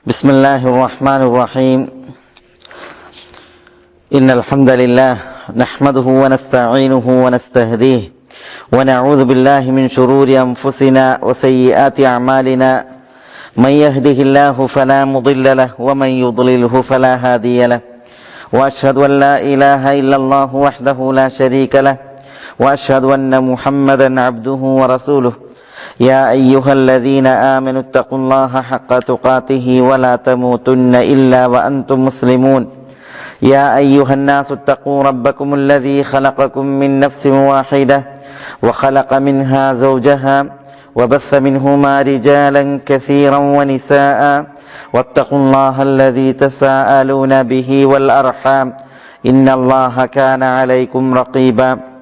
بسم الله الرحمن الرحيم. إن الحمد لله نحمده ونستعينه ونستهديه ونعوذ بالله من شرور أنفسنا وسيئات أعمالنا. من يهده الله فلا مضل له ومن يضلله فلا هادي له. وأشهد أن لا إله إلا الله وحده لا شريك له وأشهد أن محمدا عبده ورسوله. يا أيها الذين آمنوا اتقوا الله حق تقاته ولا تموتن إلا وأنتم مسلمون. يا أيها الناس اتقوا ربكم الذي خلقكم من نفس واحدة وخلق منها زوجها وبث منهما رجالا كثيرا ونساء واتقوا الله الذي تساءلون به والأرحام إن الله كان عليكم رقيبا.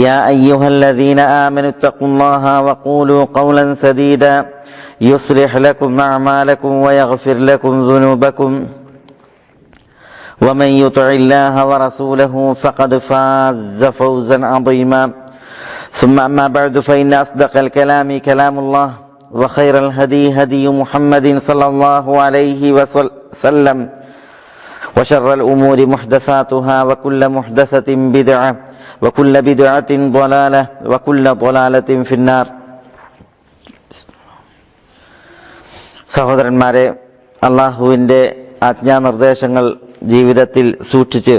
يا أيها الذين آمنوا اتقوا الله وقولوا قولا سديدا يصلح لكم أعمالكم ويغفر لكم ذنوبكم ومن يطع الله ورسوله فقد فاز فوزا عظيما. ثم أما بعد فإن أصدق الكلام كلام الله وخير الهدي هدي محمد صلى الله عليه وسلم وشر الأمور محدثاتها وكل محدثة بدعة وكل بدعة ضلالة وكل ضلالة في النار. സഹോദരന്മാരെ, അള്ളാഹുവിൻ്റെ ആജ്ഞാനിർദ്ദേശങ്ങൾ ജീവിതത്തിൽ സൂക്ഷിച്ച്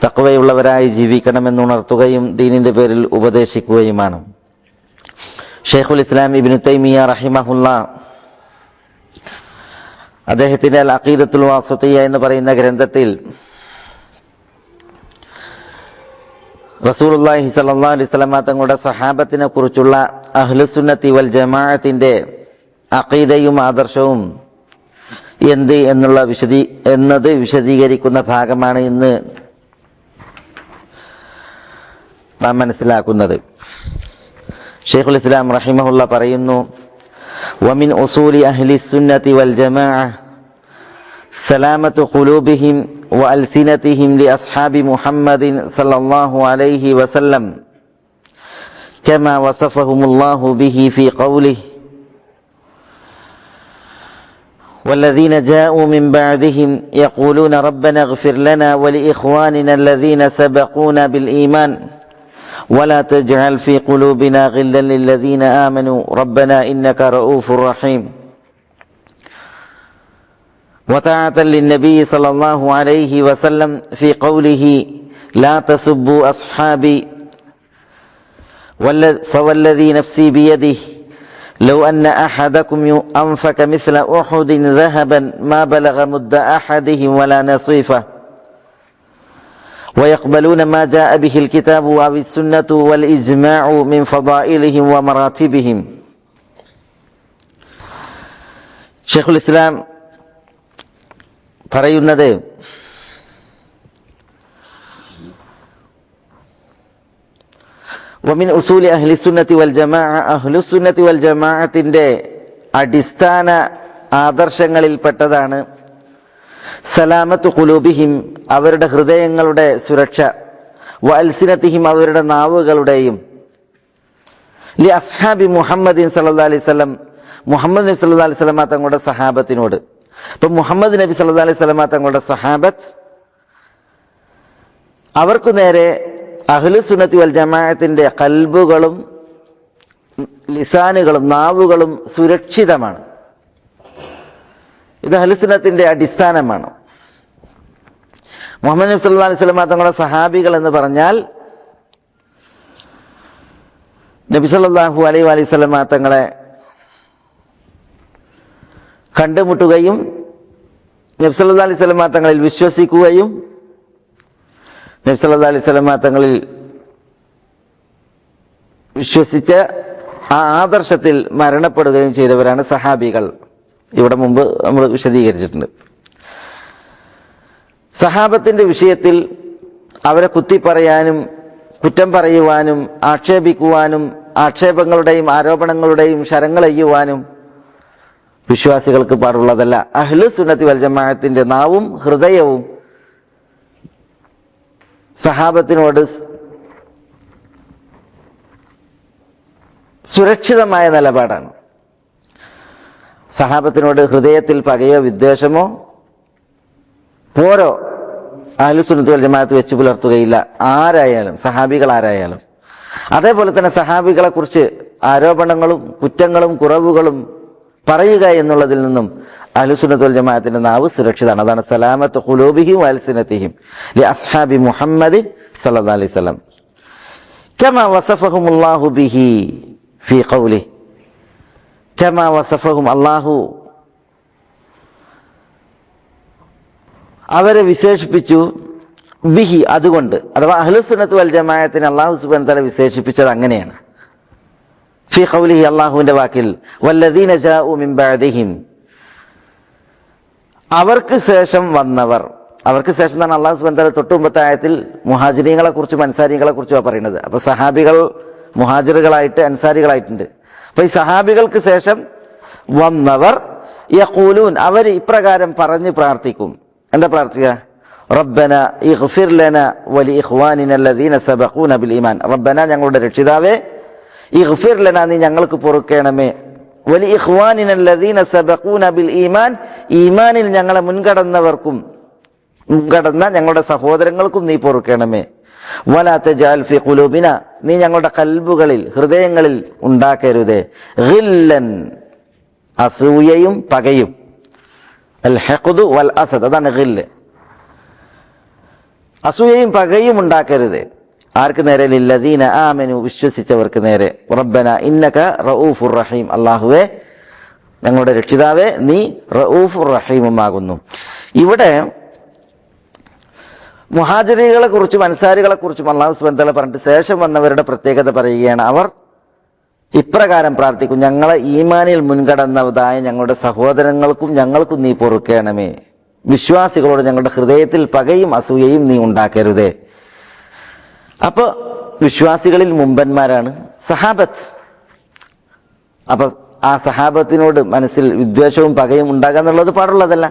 തഖ്വയുള്ളവരായി ജീവിക്കണമെന്നുണർത്തുകയും ദീനിൻ്റെ പേരിൽ ഉപദേശിക്കുകയുമാണ്. ഷെയ്ഖുൽ ഇസ്ലാം ഇബ്നു തൈമിയ്യ റഹിമഹുല്ലാ അദ്ദേഹത്തിൻ്റെ അൽ അഖീദത്തുൽ വാസിത്തിയ്യ എന്ന് പറയുന്ന ഗ്രന്ഥത്തിൽ റസൂലുള്ളാഹി സ്വല്ലല്ലാഹു അലൈഹി വസല്ലം തങ്ങളുടെ സഹാബത്തിനെ കുറിച്ചുള്ള അഹ്ലുസുന്നത്തി വൽ ജമാഅത്തിന്റെ അഖീദയും ആദർശവും എന്നത് വിശദീകരിക്കുന്ന ഭാഗമാണ് ഇന്ന് നാം മനസ്സിലാക്കുന്നത്. ഷെയ്ഖുൽ ഇസ്ലാം റഹിമഹുല്ലാ പറയുന്നു, വമിൻ ഉസൂലി അഹ്ലി സുന്നത്തി വൽ ജമാഅ സലാമത്തു ഖുലൂബിഹിം വഅൽസിനതിഹിം ലിഅസ്ഹാബി മുഹമ്മദിൻ സല്ലല്ലാഹു അലൈഹി വസല്ലം കമാ വസഫഹുമുല്ലാഹു ബിഹി ഫീ ഖൗലിഹി والذين جاءوا من بعدهم يقولون ربنا اغفر لنا ولإخواننا الذين سبقونا بالإيمان ولا تجعل في قلوبنا غلا للذين آمنوا ربنا إنك رؤوف رحيم. وطاعة للنبي صلى الله عليه وسلم في قوله لا تسبوا أصحابي فوالذي نفسي بيده لو أن أحدكم أنفق مثل أحد ذهبا ما بلغ مد أحدهم ولا نصيفه ويقبلون ما جاء به الكتاب أو السنة والإجماع من فضائلهم ومراتبهم. ഷെയ്ഖുൽ ഇസ്ലാം പറയുന്നത്, വമിൻ ഉസൂലി അഹ്ലിസുന്നത്തി വൽ ജമാഅ അഹ്ലുസുന്നത്തി വൽ ജമാഅത്തിന്റെ അടിസ്ഥാന ആദർശങ്ങളിൽപ്പെട്ടതാണ് സലാമത്തു ഖുലൂബിഹിം അവരുടെ ഹൃദയങ്ങളുടെ സുരക്ഷ, വഅൽസിനതിഹിം അവരുടെ നാവുകളുടെയും, ലി അസ്ഹാബി മുഹമ്മദിൻ സല്ലല്ലാഹു അലൈഹി വസല്ലം മുഹമ്മദ് നബി സല്ലല്ലാഹു അലൈഹി വസല്ലം തങ്ങളുടെ സഹാബത്തിനോട്. അപ്പം മുഹമ്മദ് നബി സല്ലല്ലാഹു അലൈഹി വസല്ലം തങ്ങളുടെ സഹാബത്ത് അവർക്കു നേരെ അഹ്ലുസുന്നത്തി വൽ ജമാഅത്തിന്റെ ഖൽബുകളും ലിസാനുകളും നാവുകളും സുരക്ഷിതമാണ്. ഇത് അഹ്ലുസുന്നത്തിന്റെ അടിസ്ഥാനമാണ്. മുഹമ്മദ് നബി സല്ലല്ലാഹു അലൈഹി വസല്ലം തങ്ങളുടെ സഹാബികൾ എന്ന് പറഞ്ഞാൽ നബി സല്ലല്ലാഹു അലൈഹി വസല്ലം തങ്ങളെ കണ്ടുമുട്ടുകയും നബി സല്ലല്ലാഹു അലൈഹി വസല്ലം തങ്ങളിൽ വിശ്വസിക്കുകയും നബി സല്ലല്ലാഹു അലൈഹി വസല്ലം തങ്ങളിൽ വിശ്വസിച്ച് ആ ആദർശത്തിൽ മരണപ്പെടുകയും ചെയ്തവരാണ് സഹാബികൾ. ഇവിടെ മുമ്പ് നമ്മൾ വിശദീകരിച്ചിട്ടുണ്ട്. സഹാബത്തിന്റെ വിഷയത്തിൽ അവരെ കുത്തിപ്പറയാനും കുറ്റം പറയുവാനും ആക്ഷേപിക്കുവാനും ആക്ഷേപങ്ങളുടെയും ആരോപണങ്ങളുടെയും ശരങ്ങളെയ്യുവാനും വിശ്വാസികൾക്ക് പാടുള്ളതല്ല. അഹ്ലു സുന്നത്തി വൽ ജമാഅത്തിന്റെ നാവും ഹൃദയവും സഹാബത്തിനോട് സുരക്ഷിതമായ നിലപാടാണ്. സഹാബത്തിനോട് ഹൃദയത്തിൽ പകയോ വിദ്വേഷമോ പോരോ അഹ്ലുസുന്നത്ത് വൽ ജമാഅത്ത് വെച്ച് പുലർത്തുകയില്ല, ആരായാലും, സഹാബികൾ ആരായാലും. അതേപോലെ തന്നെ സഹാബികളെ കുറിച്ച് ആരോപണങ്ങളും കുറ്റങ്ങളും കുറവുകളും പറയുക എന്നുള്ളതിൽ നിന്നും അഹ്ലുസുന്നത്ത് വൽ ജമാഅത്തിന്റെ നാവ് സുരക്ഷിതമാണ്. അതാണ് സലാമത്ത് ഖുലൂബിഹിം വഅൽസിനതിഹിം ലി അസ്ഹാബി മുഹമ്മദിൻ സല്ലല്ലാഹു അലൈഹി വസല്ലം കമാ വസഫഹുമുല്ലാഹു ബിഹി ഫീ ഖൗലിഹി. കമാ വസഫഹും, അല്ലാഹു അവരെ വിശേഷിപ്പിച്ചു, ബിഹി അതുകൊണ്ട്, അഥവാ അഹ്ലുസുന്നത്ത് വൽ ജമാഅത്തിനെ അല്ലാഹു സുബ്ഹാനഹു വ തആല വിശേഷിപ്പിച്ചത് അങ്ങനെയാണ്. ഫീ ഖൗലിഹി, അല്ലാഹുവിന്റെ വാക്കിൽ, വല്ലദീന ജാഉ മിൻ ബഅദിഹിം, അവർക്ക് ശേഷം വന്നവർ. അവർക്ക് ശേഷം എന്നാണ് അല്ലാഹു സുബ്ഹാനഹു വ തആല തൊട്ട് മുമ്പത്തെ ആയത്തിൽ മുഹാജിരീങ്ങളെ കുറിച്ചും അൻസാരികളെ കുറിച്ചുമാണ് പറയുന്നത്. അപ്പൊ സഹാബികൾ മുഹാജിറുകളായിട്ട് അൻസാരികളായിട്ടുണ്ട്. അപ്പൊ ഈ സഹാബികൾക്ക് ശേഷം വന്നവർ യഖൂലൂൻ, അവർ ഇപ്രകാരം പറഞ്ഞ് പ്രാർത്ഥിക്കും. എന്താ പ്രാർത്ഥിക്കുക? റബ്ബന ഇഗ്ഫിർ ലനാ വലി ഇഖ്വാനിന അല്ലദീന സബഖൂന ബിൽ ഈമാൻ. റബ്ബന, ഞങ്ങളുടെ രക്ഷിതാവേ, ഇഗ്ഫിർ ലനാ, നീ ഞങ്ങൾക്ക് പൊറുക്കണമേ, വലി ഇഖ്വാനിന അല്ലദീന സബഖൂന ബിൽ ഈമാൻ, ഈമാനിൽ ഞങ്ങളെ മുൻകടന്ന ഞങ്ങളുടെ സഹോദരങ്ങൾക്കും നീ പൊറുക്കണമേ. വലാ തജഅൽ ഫീ ഖുലൂബിന, നീ ഞങ്ങളുടെ കൽബുകളിൽ, ഹൃദയങ്ങളിൽ ഉണ്ടാക്കരുതേ, ഗില്ലൻ, അസൂയയും പകയും, അൽ ഹഖ്ദു വൽ അസദ്, അതാണ് ഗില്ല്. അസൂയയും പകയും ഉണ്ടാക്കരുത്. ആർക്ക് നേരെ? ലില്ലദീന ആമനു, വിശ്വസിച്ചവർക്ക് നേരെ. റബ്ബന ഇന്നക റഊഫുർ റഹീം, അല്ലാഹുവേ, ഞങ്ങളുടെ രക്ഷിതാവേ, നീ റഊഫുർ റഹീമുമാകുന്നു. ഇവിടെ മുഹാജിറുകളെ കുറിച്ചും അൻസാരികളെ കുറിച്ചും അല്ലാഹു സുബ്ഹാനഹു വ തആല പറഞ്ഞിട്ട് ശേഷം വന്നവരുടെ പ്രത്യേകത പറയുകയാണ്. അവർ ഇപ്രകാരം പ്രാർത്ഥിക്കും, ഞങ്ങളെ ഈമാനിൽ മുൻകടന്നതായ ഞങ്ങളുടെ സഹോദരങ്ങൾക്കും ഞങ്ങൾക്കും നീ പൊറുക്കണമേ. വിശ്വാസികളോട് ഞങ്ങളുടെ ഹൃദയത്തിൽ പകയും അസൂയയും നീ ഉണ്ടാക്കരുതേ. അപ്പൊ വിശ്വാസികളിൽ മുമ്പന്മാരാണ് സഹാബത്ത്. അപ്പൊ ആ സഹാബത്തിനോട് മനസ്സിൽ വിദ്വേഷവും പകയും ഉണ്ടാകാന്നുള്ളത് പാടുള്ളതല്ല.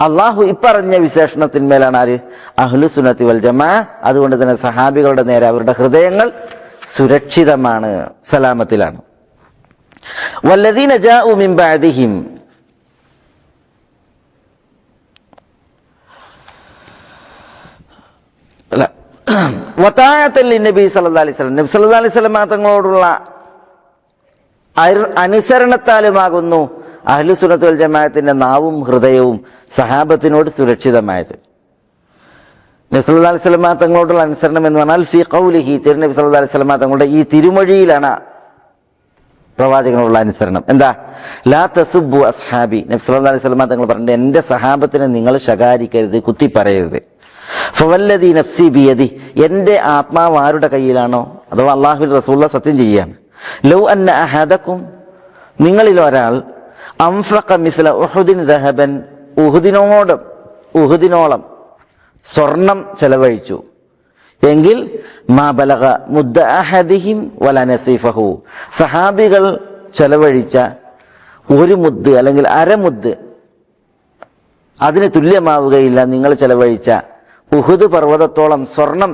അള്ളാഹു ഇപ്പറഞ്ഞ വിശേഷണത്തിന്മേലാണ് ആര്? അഹ്ലുസുന്നത്തി വൽ ജമാഅ. അതുകൊണ്ട് തന്നെ സഹാബികളുടെ നേരെ അവരുടെ ഹൃദയങ്ങൾ സുരക്ഷിതമാണ്, സലാമത്തിലാണ്. വല്ലദീന ജാഉ മിൻ ബഅദിഹിം, വതാഅത്തൻ ലിന്നബി സല്ലല്ലാഹു അലൈഹി വസല്ലം, നബി സല്ലല്ലാഹു അലൈഹി വസല്ലം തങ്ങളോടുള്ള അനുസരണത്താലുമാകുന്നു അഹ്ലുസുന്നത്ത് വൽ ജമാഅത്തിന്റെ നാവും ഹൃദയവും സഹാബത്തിനോട് സുരക്ഷിതമായത്. നബി സല്ലല്ലാഹു അലൈഹി വസല്ലം തങ്ങളോടുള്ള അനുസരണം എന്ന് പറഞ്ഞാൽ ഫീ ഖൗലിഹി, തിരുനബി സല്ലല്ലാഹു അലൈഹി വസല്ലം തങ്ങളുടെ ഈ തിരുമൊഴിയിലാണ് പ്രവാചകനോടുള്ള അനുസരണം. എന്താ? ലാ തസുബ്ബു അസ്ഹാബി, നബി സല്ലല്ലാഹു അലൈഹി വസല്ലം തങ്ങൾ പറഞ്ഞത്, എന്റെ സഹാബത്തിനെ നിങ്ങൾ ശകാരിക്കരുത്, കുത്തി പറയരുത്. ഫവല്ലദി നഫ്സി ബിയദി, എന്റെ ആത്മാവ് ആരുടെ കയ്യിലാണോ, അഥവാ അല്ലാഹുവിൽ റസൂലുള്ള സത്യം ചെയ്യുകയാണ്, ലൗ അന്ന അഹദക്കും, നിങ്ങളിൽ ഒരാൾ, അൻഫഖ മിസ്ല ഉഹുദിൻ ദഹബൻ, ഉഹുദിനോളം സ്വർണം ചെലവഴിച്ചു എങ്കിൽ, മാ ബലഗ മുദ്ദ അഹദിഹിം വല നസീഫഹു, സഹാബികൾ ചെലവഴിച്ച ഒരു മുദ്ദ് അല്ലെങ്കിൽ അരമുദ്ദ് അതിന് തുല്യമാവുകയില്ല നിങ്ങൾ ചെലവഴിച്ച ഉഹുദ് പർവ്വതത്തോളം സ്വർണം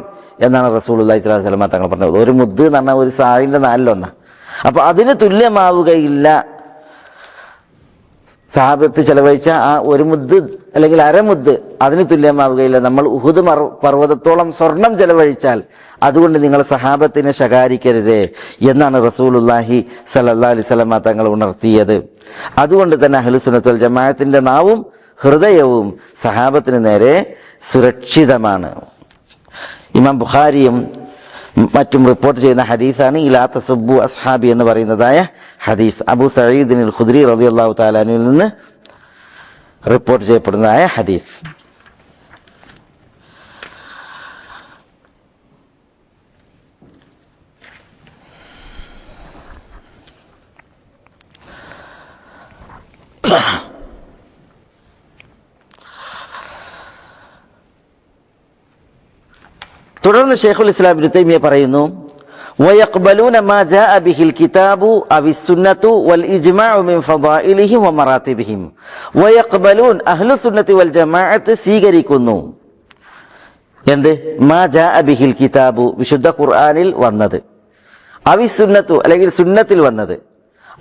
എന്നാണ് റസൂലുള്ളാഹി സ്വല്ലല്ലാഹു അലൈഹി വസല്ലം തങ്ങൾ പറഞ്ഞത്. ഒരു മുദ്ദ് എന്ന് പറഞ്ഞാൽ ഒരു സായിന്റെ 4/1. അപ്പൊ അതിന് തുല്യമാവുകയില്ല സഹാബത്ത് ചെലവഴിച്ച ആ ഒരു മുദ്ദ് അല്ലെങ്കിൽ അരമുദ്ദ്, അതിന് തുല്യമാവുകയില്ല നമ്മൾ ഉഹുദ് പർവ്വതത്തോളം സ്വർണം ചെലവഴിച്ചാൽ. അതുകൊണ്ട് നിങ്ങൾ സഹാബത്തിനെ ശകാരിക്കരുതേ എന്നാണ് റസൂലുള്ളാഹി സ്വല്ലല്ലാഹു അലൈഹി വസല്ലം തങ്ങൾ ഉണർത്തിയത്. അതുകൊണ്ട് തന്നെ അഹ്ലുസുന്നത്ത് വൽ ജമാഅത്തിന്റെ നാവും ഹൃദയവും സഹാബത്തിന് നേരെ സുരക്ഷിതമാണ്. ഇമാം ബുഖാരിയും മറ്റും റിപ്പോർട്ട് ചെയ്യുന്ന ഹദീസാണ് ഇലാ തസുബ്ബു അസ്ഹാബി എന്ന് പറയുന്നതായ ഹദീസ്. അബൂ സഈദ് അൽ ഖുദ്രി റളിയല്ലാഹു തആല അൻഹുവിൽ നിന്ന് റിപ്പോർട്ട് ചെയ്യപ്പെടുന്നതായ ഹദീസ്. തുടർന്ന് ശൈഖുൽ ഇസ്ലാം ഇബ്നു തൈമിയ്യ പറയുന്നു, വയഖ്ബലൂന മാ ജാഅ ബിഹിൽ കിതാബു അവിസ് സുന്നത്തു വൽ ഇജ്മാഉ മിൻ ഫളായിലിഹിം വമറാത്തിബിഹിം. വയഖ്ബലൂൻ, അഹ്ലുസുന്നത്തി വൽ ജമാഅത്ത് സ്വീകരിക്കുന്നു എന്ത്? മാ ജാഅ ബിഹിൽ കിതാബു, വിശുദ്ധ ഖുർആനിൽ വന്നത്, അവിസ് സുന്നത്തു അല്ലെങ്കിൽ സുന്നത്തിൽ വന്നത്,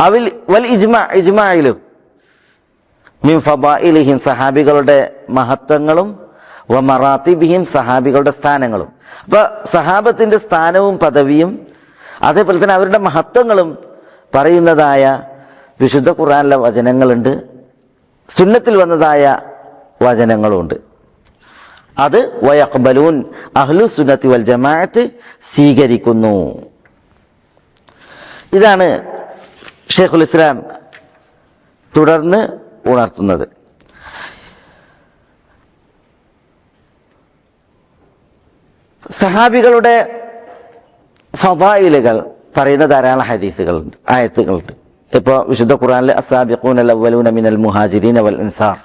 അവിൽ വൽ ഇജ്മായിലും മിൻ ഫദായിലിഹിം സഹാബികളുടെ മഹത്വങ്ങളും വ മറാത്തിബിഹിം സഹാബികളുടെ സ്ഥാനങ്ങളും. അപ്പൊ സഹാബത്തിന്റെ സ്ഥാനവും പദവിയും അതേപോലെ തന്നെ അവരുടെ മഹത്വങ്ങളും പറയുന്നതായ വിശുദ്ധ ഖുർആനിലെ വചനങ്ങളുണ്ട്, സുന്നത്തിൽ വന്നതായ വചനങ്ങളുമുണ്ട്. അത് വയഖ്ബലൂൻ അഹ്ലു സുന്നത്തി വൽ ജമാഅത്ത് സ്വീകരിക്കുന്നു. ഇതാണ് ഷെയ്ഖുൽ ഇസ്ലാം തുടർന്ന് ഉണർത്തുന്നത്. സഹാബികളുടെ ഫദായിലുകൾ പറയുന്ന ധാരാളം ഹദീസുകളുണ്ട്, ആയത്തുകളുണ്ട്. ഇപ്പോൾ വിശുദ്ധ ഖുർആനിലെ അസ്സാബിഖൂനൽ അവ്വലൂന മിനൽ മുഹാജിരീന വൽ അൻസാർ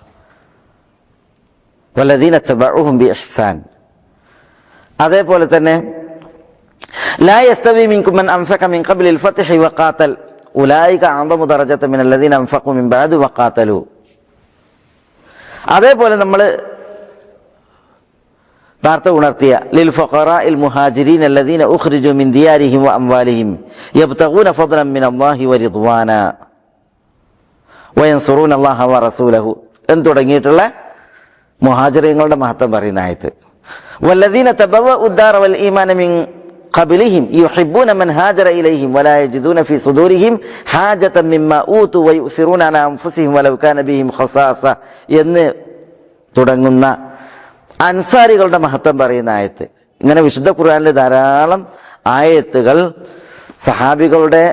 വല്ലദീന തബഉഹും ബിഇഹ്സാൻ. അതേപോലെ തന്നെ ലാ യസ്തവി മിൻകും മൻ അൻഫഖ മിൻ ഖബ്ലിൽ ഫത്ഹി വഖാതൽ ഉലൈക അഅ്ളമു ദറജത മിനൽ ലദീന അൻഫഖു മിൻ ബഅദ് വഖാതലു. അതേപോലെ നമ്മൾ വാർത്ത ഉണർത്തിയ ലിൽ ഫഖറാഇൽ മുഹാജിരീന അല്ലദീന ഉഖ്രിജു മിൻ ദിയാരിഹിം വ അംവാലിഹിം യബ്തഗൂന ഫദ്ലൻ മിനല്ലാഹി വ റിദ്വാന വയൻസുറൂന അല്ലാഹ വ റസൂലഹു എന്ന് തുടങ്ങിയിട്ടുള്ള മുഹാജിറുകളുടെ മഹത്വം പറയുന്ന ആയത്ത്. വല്ലദീന തബവ്വഉ ദാറ വൽ ഈമാന മിൻ ഖബ്ലിഹിം യുഹിബ്ബൂന മൻ ഹാജറ ഇലൈഹിം വലാ യജിദൂന ഫീ സുദൂരിഹിം ഹാജതൻ മിമ്മാ ഊതു വയുസിറൂന അലാ അൻഫുസിഹിം വലൗ കാന ബിഹിം ഖസാസ എന്ന് തുടങ്ങുന്ന അൻസാരികളുടെ മഹത്വം പറയുന്ന ആയത്ത്. ഇങ്ങനെ വിശുദ്ധ ഖുർആനിൽ ധാരാളം ആയത്തുകൾ സഹാബികളുടെ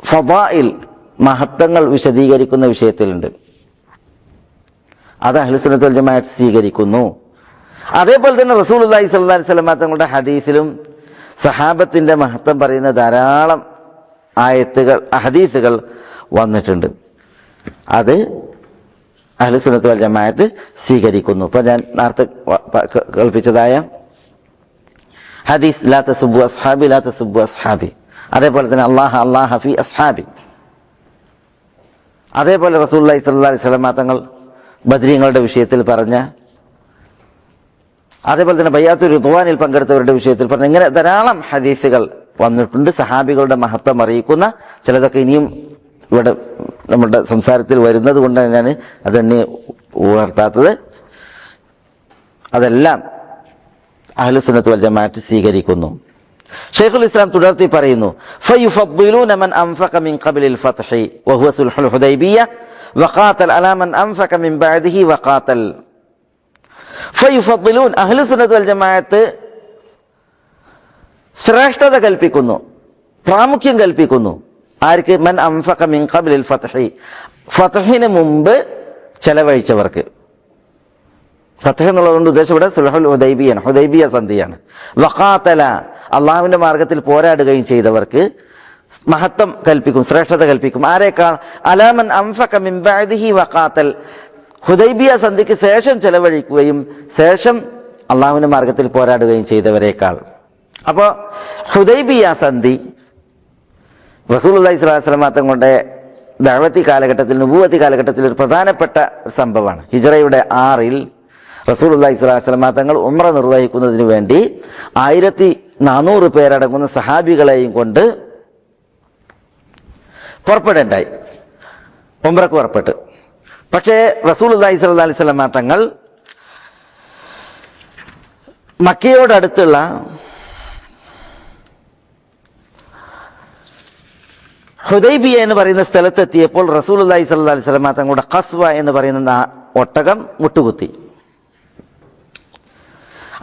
ഫദായിൽ മഹത്വങ്ങൾ വിശദീകരിക്കുന്ന വിഷയത്തിലുണ്ട്. അത് അഹ്ലുസുന്നത്ത് വൽ ജമാഅത്ത് സ്വീകരിക്കുന്നു. അതേപോലെ തന്നെ റസൂലുള്ളാഹി സ്വല്ലല്ലാഹി അലൈഹി വസല്ലം തങ്ങളുടെ ഹദീസിലും സഹാബത്തിന്റെ മഹത്വം പറയുന്ന ധാരാളം ആയത്തുകൾ ഹദീസുകൾ വന്നിട്ടുണ്ട്. അത് അഹ്ലുസുന്നത്ത് വൽ ജമാഅത്ത് സ്വീകരിക്കുന്നു. ഇപ്പൊ ഞാൻ നേരത്തെ കേൾപ്പിച്ചതായ ഹദീസ് ലാ തസുബ്ബു അസ്ഹാബി ലാ തസുബ്ബു അസ്ഹാബി, അതേപോലെ തന്നെ അല്ലാഹ ഫീ അസ്ഹാബി. അതേപോലെ റസൂലുള്ളാഹി സ്വല്ലല്ലാഹി അലൈഹി വസല്ലം തങ്ങൾ ബദ്രീങ്ങളുടെ വിഷയത്തിൽ പറഞ്ഞ, അതേപോലെ തന്നെ ബൈഅത്തുർ റിദ്വാനിൽ പങ്കെടുത്തവരുടെ വിഷയത്തിൽ പറഞ്ഞ, ഇങ്ങനെ ധാരാളം ഹദീസുകൾ വന്നിട്ടുണ്ട് സഹാബികളുടെ മഹത്വം അറിയിക്കുന്ന. ചിലതൊക്കെ ഇനിയും ഇവിടെ നമ്മുടെ സംസാരത്തിൽ വരുന്നത് കൊണ്ടാണ് ഞാൻ അതെണ്ണി ഉണർത്താത്തത്. അതെല്ലാം അഹ്ലുസുന്നത്ത് വൽ ജമാഅത്ത് സ്വീകരിക്കുന്നു. ഷെയ്ഖുൽ ഇസ്ലാം തുടർത്തി പറയുന്നു, ഫയുഫദ്ദിലൂന മൻ അൻഫഖ മിൻ ഖബ്ലിൽ ഫത്ഹി വഹുവ സുൽഹുൽ ഹുദൈബിയ്യ വഖാതൽ അലാ മൻ അൻഫഖ മിൻ ബഅദിഹി വഖാതൽ. ഫയുഫദ്ദിലൂൻ അഹ്ലുസുന്നത്ത് വൽ ജമാഅത്ത് ശ്രേഷ്ഠത കൽപ്പിക്കുന്നു, പ്രാമുഖ്യം കൽപ്പിക്കുന്നു. ആർക്ക്? മൻ അൻഫഖ മിൻ ഖബ്ലിൽ ഫത്ഹി, ഫത്ഹിന് മുമ്പ് ചെലവഴിച്ചവർക്ക്. ഫത്ഹ് എന്നുള്ളതുകൊണ്ട് ഉദ്ദേശം ഇവിടെ സുൽഹുൽ ഹുദൈബിയാണ്, ഹുദൈബിയ സന്ധിയാണ്. വഖാതല അള്ളാഹുവിന്റെ മാർഗത്തിൽ പോരാടുകയും ചെയ്തവർക്ക് മഹത്വം കൽപ്പിക്കും, ശ്രേഷ്ഠത കൽപ്പിക്കും. ആരേക്കാൾ? അലാമൻ അൻഫഖ മിൻ ബഅദിഹി വഖാതൽ, ഹുദൈബിയ സന്ധിക്ക് ശേഷം ചെലവഴിക്കുകയും ശേഷം അള്ളാഹുവിന്റെ മാർഗത്തിൽ പോരാടുകയും ചെയ്തവരേക്കാൾ. അപ്പോ ഹുദൈബിയ സന്ധി റസൂലുള്ളാഹി സ്വല്ലല്ലാഹി അലൈഹി വസല്ലം തങ്ങളുടെ ദഅവത്തി കാലഘട്ടത്തിൽ, നുബുവത്തി കാലഘട്ടത്തിൽ ഒരു പ്രധാനപ്പെട്ട സംഭവമാണ്. ഹിജ്റയുടെ 6-ൽ റസൂലുള്ളാഹി സ്വല്ലല്ലാഹി അലൈഹി വസല്ലം തങ്ങൾ ഉംറ നിർവഹിക്കുന്നതിന് വേണ്ടി 1400 പേരടങ്ങുന്ന സഹാബികളെയും കൊണ്ട് പുറപ്പെടേണ്ടായി, ഉംറക്ക് പുറപ്പെട്ട്. പക്ഷേ റസൂലുള്ളാഹി സ്വല്ലല്ലാഹി അലൈഹി വസല്ലം തങ്ങൾ മക്കയോടടുത്തുള്ള ഹുദൈബിയ എന്ന് പറയുന്ന സ്ഥലത്തെത്തിയപ്പോൾ റസൂലുള്ളാഹി സ്വല്ലല്ലാഹി അലൈഹി വസല്ലം തങ്ങളുടെ ഖസ്വ എന്ന് പറയുന്ന ഒട്ടകം മുട്ടുകുത്തി.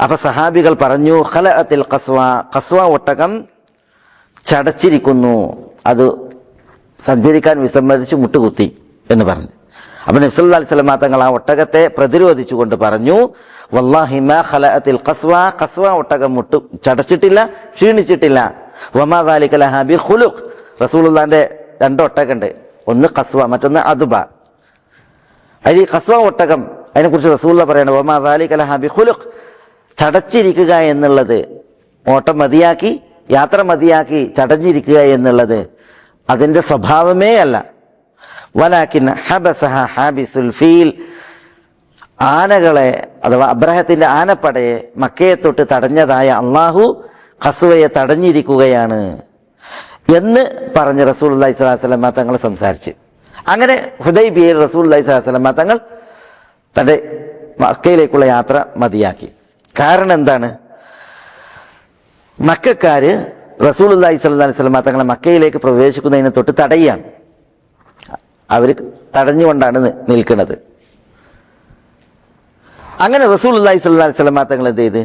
അപ്പൊ സഹാബികൾ പറഞ്ഞു, ഖലഅത്തിൽ ഖസ്വ, ഖസ്വ ഒട്ടകം ചടച്ചിരിക്കുന്നു, അത് സഞ്ചരിക്കാൻ വിസമ്മതിച്ച് മുട്ടുകുത്തി എന്ന് പറഞ്ഞു. അപ്പൊ നബി സല്ലല്ലാഹു അലൈഹി വസല്ലം തങ്ങൾ ആ ഒട്ടകത്തെ പ്രതിരോധിച്ചുകൊണ്ട് പറഞ്ഞു, വല്ലാഹി മാ ഖലഅത്തിൽ ഖസ്വ, ഖസ്വ ഒട്ടകം ചടച്ചിട്ടില്ല, ക്ഷീണിച്ചിട്ടില്ല. വമാ ദാലിക ലഹാ ബിഖുലുഖ്, റസൂലുള്ളാഹിന്റെ 2 ഒട്ടകമുണ്ട്, ഒന്ന് ഖസ്വ മറ്റൊന്ന് അദ്ബ. അതിൽ ഖസ്വ ഒട്ടകം, അതിനെക്കുറിച്ച് റസൂലുള്ളാഹി പറയാണ്, വമാ ദാലിക ലഹാ ബിഖുലുഖ്, ചടച്ചിരിക്കുക എന്നുള്ളത്, ഓട്ടം മതിയാക്കി യാത്ര മതിയാക്കി ചടഞ്ഞിരിക്കുക എന്നുള്ളത് അതിൻ്റെ സ്വഭാവമേ അല്ല. വലാകിൻ ഹബസഹ ഹാബിസുൽ ഫീൽ, ആനകളെ അഥവാ അബ്രഹത്തിന്റെ ആനപ്പടയെ മക്കയെ തൊട്ട് തടഞ്ഞതായ അള്ളാഹു ഖസ്വയെ തടഞ്ഞിരിക്കുകയാണ് എന്ന് പറഞ്ഞ് റസൂലുള്ളാഹി സ്വല്ലല്ലാഹു അലൈഹി വസല്ലം തങ്ങൾ സംസാരിച്ച്. അങ്ങനെ ഹുദൈബിയയിൽ റസൂലുള്ളാഹി സ്വല്ലല്ലാഹു അലൈഹി വസല്ലം തങ്ങൾ തൻ്റെ മക്കയിലേക്കുള്ള യാത്ര മതിയാക്കി. കാരണം എന്താണ്? മക്കക്കാര് റസൂലുള്ളാഹി സ്വല്ലല്ലാഹു അലൈഹി വസല്ലം തങ്ങളെ മക്കയിലേക്ക് പ്രവേശിക്കുന്നതിന് തൊട്ട് തടയുകയാണ്. അവർ തടഞ്ഞുകൊണ്ടാണ് നിൽക്കുന്നത്. അങ്ങനെ റസൂലുള്ളാഹി സ്വല്ലല്ലാഹു അലൈഹി വസല്ലം തങ്ങൾ എന്ത് ചെയ്ത്,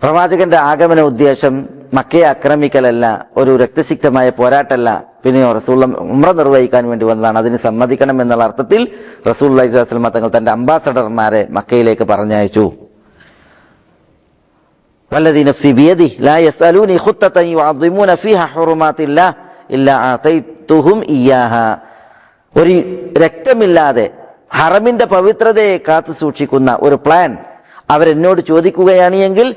പ്രവാചകന്റെ ആഗമന ഉദ്ദേശം മക്കയെ ആക്രമിക്കലല്ല, ഒരു രക്തസിക്തമായ പോരാട്ടമല്ല, പിന്നെയോ റസൂൽ ഉംറ നിർവഹിക്കാൻ വേണ്ടി വന്നതാണ്, അതിന് സമ്മതിക്കണം എന്നുള്ള അർത്ഥത്തിൽ റസൂലുള്ളാഹി സ്വല്ലല്ലാഹു അലൈഹി വസല്ലം തങ്ങൾ തന്റെ അംബാസഡർമാരെ മക്കയിലേക്ക് പറഞ്ഞയച്ചു. വല്ലദീ നഫ്സി ബിയദിഹി ലാ യസ്അലൂനി ഖുത്തതൻ യുഅദ്ദിമൂന ഫീഹാ ഹുറുമാത്തില്ലാഹ് ഇല്ലാ ആതൈതുഹും ഇയ്യാഹാ. ഒരു രക്തമില്ലാതെ ഹറമിന്റെ പവിത്രതയെ കാത്തു സൂക്ഷിക്കുന്ന ഒരു പ്ലാൻ അവരെന്നോട് ചോദിക്കുകയാണ് എങ്കിൽ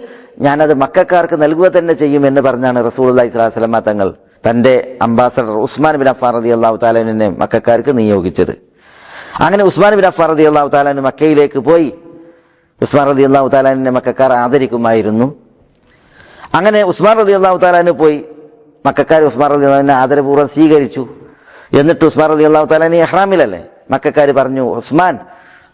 ഞാനത് മക്കക്കാർക്ക് നൽകുക തന്നെ ചെയ്യുമെന്ന് പറഞ്ഞാണ് റസൂലുള്ളാഹി സ്വല്ലല്ലാഹു അലൈഹി വസല്ലം തങ്ങൾ തന്റെ അംബാസഡർ ഉസ്മാൻ ബിൻ അഫ്ഫാൻ റളിയല്ലാഹു തആല അൻഹുവിനെ മക്കക്കാർക്ക് നിയോഗിച്ചത്. അങ്ങനെ ഉസ്മാൻ ബിൻ അഫ്ഫാൻ റളിയല്ലാഹു തആല അൻഹു മക്കയിലേക്ക് പോയി. ഉസ്മാൻ റളിയല്ലാഹു തആല അൻഹുവിനെ മക്കക്കാർ ആദരിക്കുമായിരുന്നു. അങ്ങനെ ഉസ്മാൻ റളിയല്ലാഹു തആല അൻഹു പോയി. മക്കക്കാർ ഉസ്മാൻ റളിയല്ലാഹു അൻഹുവിനെ ആദരപൂർവ്വം സ്വീകരിച്ചു. എന്നിട്ട് ഉസ്മാൻ റളിയല്ലാഹു തആല അൻഹു ഇഹ്റാമിലല്ലേ. മക്കക്കാർ പറഞ്ഞു, ഉസ്മാൻ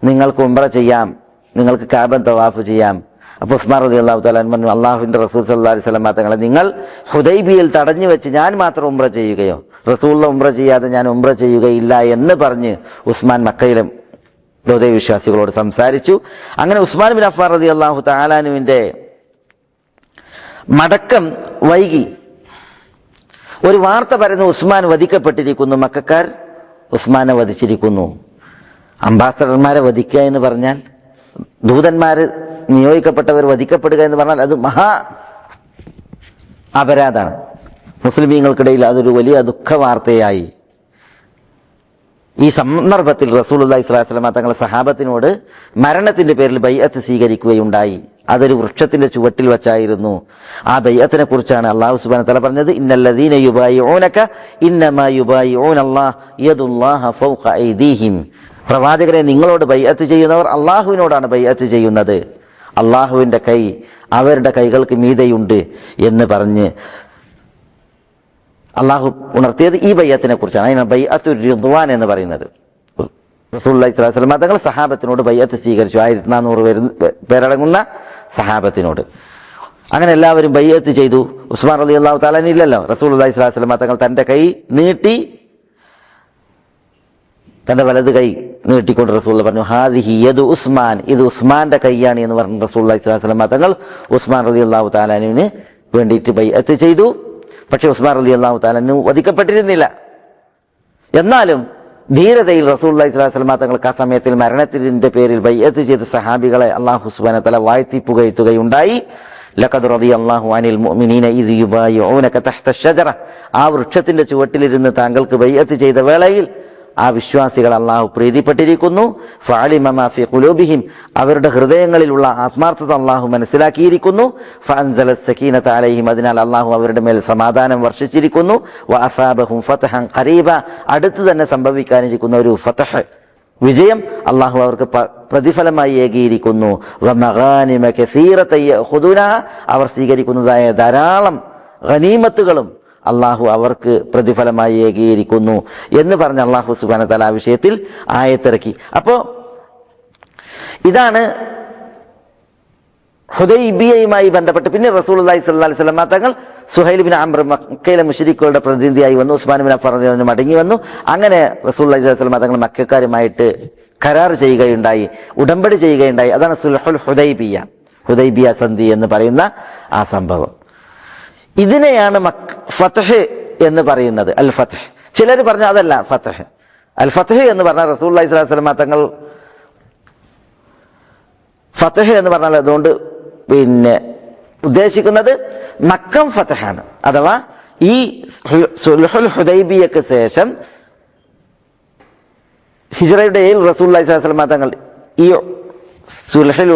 നിങ്ങൾക്ക് ഉംറ ചെയ്യാം, നിങ്ങൾക്ക് കഅബ തവാഫ് ചെയ്യാം. അപ്പോൾ ഉസ്മാൻ റളിയല്ലാഹു തആല അൻഹു പറഞ്ഞു, അല്ലാഹുവിന്റെ റസൂൽ സല്ലല്ലാഹു അലൈഹി വസല്ലം തങ്ങളെ നിങ്ങൾ ഹുദൈബിയയിൽ തടഞ്ഞു വെച്ച് ഞാൻ മാത്രം ഉംറ ചെയ്യുകയോ, റസൂലുള്ള ഉംറ ചെയ്യാതെ ഞാൻ ഉംറ ചെയ്യുകയില്ല എന്ന് പറഞ്ഞ് ഉസ്മാൻ മക്കയിലെ ബൗദ്ധ വിശ്വാസികളോട് സംസാരിച്ചു. അങ്ങനെ ഉസ്മാൻ ബിൻ അഫ്ഫാൻ റളിയല്ലാഹു തആല അൻഹുവിന്റെ മടക്കം വൈകി. ഒരു വാർത്ത പരന്നു, ഉസ്മാൻ വധിക്കപ്പെട്ടിരിക്കുന്നു, മക്കക്കാർ ഉസ്മാനെ വധിച്ചിരിക്കുന്നു. അംബാസഡർമാരെ വധിക്കുക എന്ന് പറഞ്ഞാൽ, ദൂതന്മാര് നിയോഗിക്കപ്പെട്ടവർ വധിക്കപ്പെടുക എന്ന് പറഞ്ഞാൽ അത് മഹാ അപരാധാണ്. മുസ്ലിമീങ്ങൾക്കിടയിൽ അതൊരു വലിയ ദുഃഖവാർത്തയായി. ഈ സന്ദർഭത്തിൽ റസൂലുള്ളാഹി സ്വല്ലല്ലാഹു അലൈഹി വസല്ലം തങ്ങൾ സഹാബത്തിനോട് മരണത്തിന്റെ പേരിൽ ബൈഅത്ത് സ്വീകരിക്കുകയുണ്ടായി. അതൊരു വൃക്ഷത്തിന്റെ ചുവട്ടിൽ വച്ചായിരുന്നു. ആ ബൈഅത്തിനെ കുറിച്ചാണ് അല്ലാഹു സുബ്ഹാനഹു വ തആല പറഞ്ഞത്, ഇന്നല്ലദീന യുബായിഊനക ഇന്നമാ യുബായിഊനല്ലാഹ് യദുല്ലാഹ ഫൗഖ ഐദീഹിം. പ്രവാചകരെ, നിങ്ങളോട് ബൈഅത്ത് ചെയ്യുന്നവർ അള്ളാഹുവിനോടാണ് ബൈഅത്ത് ചെയ്യുന്നത്, അള്ളാഹുവിന്റെ കൈ അവരുടെ കൈകൾക്ക് മീതെയുണ്ട് എന്ന് പറഞ്ഞ് അള്ളാഹു ഉണർത്തിയത് ഈ ബൈഅത്തിനെ കുറിച്ചാണ്. അതിനാണ് ബൈഅത്തുർ റിദ്വാൻ എന്ന് പറയുന്നത്. റസൂലുള്ളാഹി സ്വല്ലല്ലാഹു അലൈഹി വസല്ലം തങ്ങൾ സഹാബത്തിനോട് ബൈഅത്ത് സ്വീകരിച്ചു, 1400 പേരടങ്ങുന്ന സഹാബത്തിനോട്. അങ്ങനെ എല്ലാവരും ബൈഅത്ത് ചെയ്തു. ഉസ്മാൻ റളിയല്ലാഹു തആല അൻഹു ഇല്ലല്ലോ. റസൂലുള്ളാഹി സ്വല്ലല്ലാഹു അലൈഹി വസല്ലം തങ്ങൾ തന്റെ കൈ നീട്ടി, തന്റെ വലത് കൈ നീട്ടിക്കൊണ്ട് റസൂൽ പറഞ്ഞു, ഹാദിഹി യദു ഉസ്മാൻ, ഇത് ഉസ്മാന്റെ കൈയാണ് എന്ന് പറഞ്ഞു റസൂലുള്ളാഹി സ്വല്ലല്ലാഹു അലൈഹി വസല്ലം തങ്ങൾ ഉസ്മാൻ റളിയല്ലാഹു തആല അൻഹുവിന് വേണ്ടിയിട്ട് ബൈഅത്ത് ചെയ്തു. പക്ഷെ ഉസ്മാൻ റളിയല്ലാഹു തആല അൻഹു വധിക്കപ്പെട്ടിരുന്നില്ല. എന്നാലും ധീരതയിൽ റസൂലുള്ളാഹി സ്വല്ലല്ലാഹു അലൈഹി വസല്ലം തങ്ങൾക്ക് ആ സമയത്തിൽ മരണത്തിന്റെ പേരിൽ ബൈഅത്ത് ചെയ്ത സഹാബികളെ അല്ലാഹു സുബ്ഹാനഹു വ തആല വാഴ്ത്തി പുകഴ്ത്തുകയുണ്ടായി. ലഖദ് റളിയല്ലാഹു അനിൽ മുഅ്മിനീന ഇദ് യുബായിഊനക തഹ്ത അഷ്ജറ. ആ വൃക്ഷത്തിന്റെ ചുവട്ടിലിരുന്ന് താങ്കൾക്ക് ബൈഅത്ത് ചെയ്ത വേളയിൽ ആ വിശ്വാസികൾ അള്ളാഹു പ്രീതിപ്പെട്ടിരിക്കുന്നു. ഫഅലിമ മാ ഫീ ഖുലൂബിഹിം, അവരുടെ ഹൃദയങ്ങളിലുള്ള ആത്മാർത്ഥത അള്ളാഹു മനസ്സിലാക്കിയിരിക്കുന്നു. ഫഅൻസല സകീനത അലൈഹിം, അതിനാൽ അള്ളാഹു അവരുടെ മേൽ സമാധാനം വർഷിച്ചിരിക്കുന്നു. വഅസാബഹും ഫതഹൻ ഖരീബ, അടുത്ത് തന്നെ സംഭവിക്കാനിരിക്കുന്ന ഒരു ഫതഹ്, വിജയം അള്ളാഹു അവർക്ക് പ്രതിഫലമായി ഏകിയിരിക്കുന്നു. വമഗാനിമ കസീറത യഖുദൂനഹ, അവർ സ്വീകരിക്കുന്നതായ ധാരാളം ഗനീമത്തുകളും അള്ളാഹു അവർക്ക് പ്രതിഫലമായി ഏകിയിരിക്കുന്നു എന്ന് പറഞ്ഞ അള്ളാഹു സുബ്ഹാനഹു വ തആല ആ വിഷയത്തിൽ ആയത്തിറക്കി. അപ്പോൾ ഇതാണ് ഹുദൈബിയയുമായി ബന്ധപ്പെട്ട്. പിന്നെ റസൂലുള്ളാഹി സ്വല്ലല്ലാഹു അലൈഹി വസല്ലം തങ്ങൾ സുഹൈൽ ബിൻ അംർ, മക്കയിലെ മുശ്രിക്കുകളുടെ പ്രതിനിധിയായി വന്നു. ഉസ്മാൻ ബിൻ അഫ്ഫാൻ റളിയല്ലാഹു അൻഹു മടങ്ങി വന്നു. അങ്ങനെ റസൂലുള്ളാഹി സ്വല്ലല്ലാഹു അലൈഹി വസല്ലം തങ്ങൾ മക്കക്കാരുമായിട്ട് കരാർ ചെയ്യുകയുണ്ടായി, ഉടമ്പടി ചെയ്യുകയുണ്ടായി. അതാണ് സുൽഹുൽ ഹുദൈബിയ, ഹുദൈബിയ സന്ധി എന്ന് പറയുന്ന ആ സംഭവം. ഇതിനെയാണ് ഫതഹ് എന്ന് പറയുന്നത്, അൽ ഫതഹ്. ചിലർ പറഞ്ഞു അതല്ല ഫതഹ്. അൽ ഫതഹ് എന്ന് പറഞ്ഞാൽ റസൂലുള്ളാഹി സ്വല്ലല്ലാഹു അലൈഹി വസല്ലം തങ്ങൾ ഫതഹ് എന്ന് പറഞ്ഞാൽ അതുകൊണ്ട് പിന്നെ ഉദ്ദേശിക്കുന്നത് മക്കം ഫതഹാണ്. അഥവാ ഈ സുൽഹുൽ ഹുദൈബിയക്ക് ശേഷം ഹിജ്റയുടെ റസൂലുള്ളാഹി സ്വല്ലല്ലാഹു അലൈഹി വസല്ലം തങ്ങൾ ഈ സുൽഹുൽ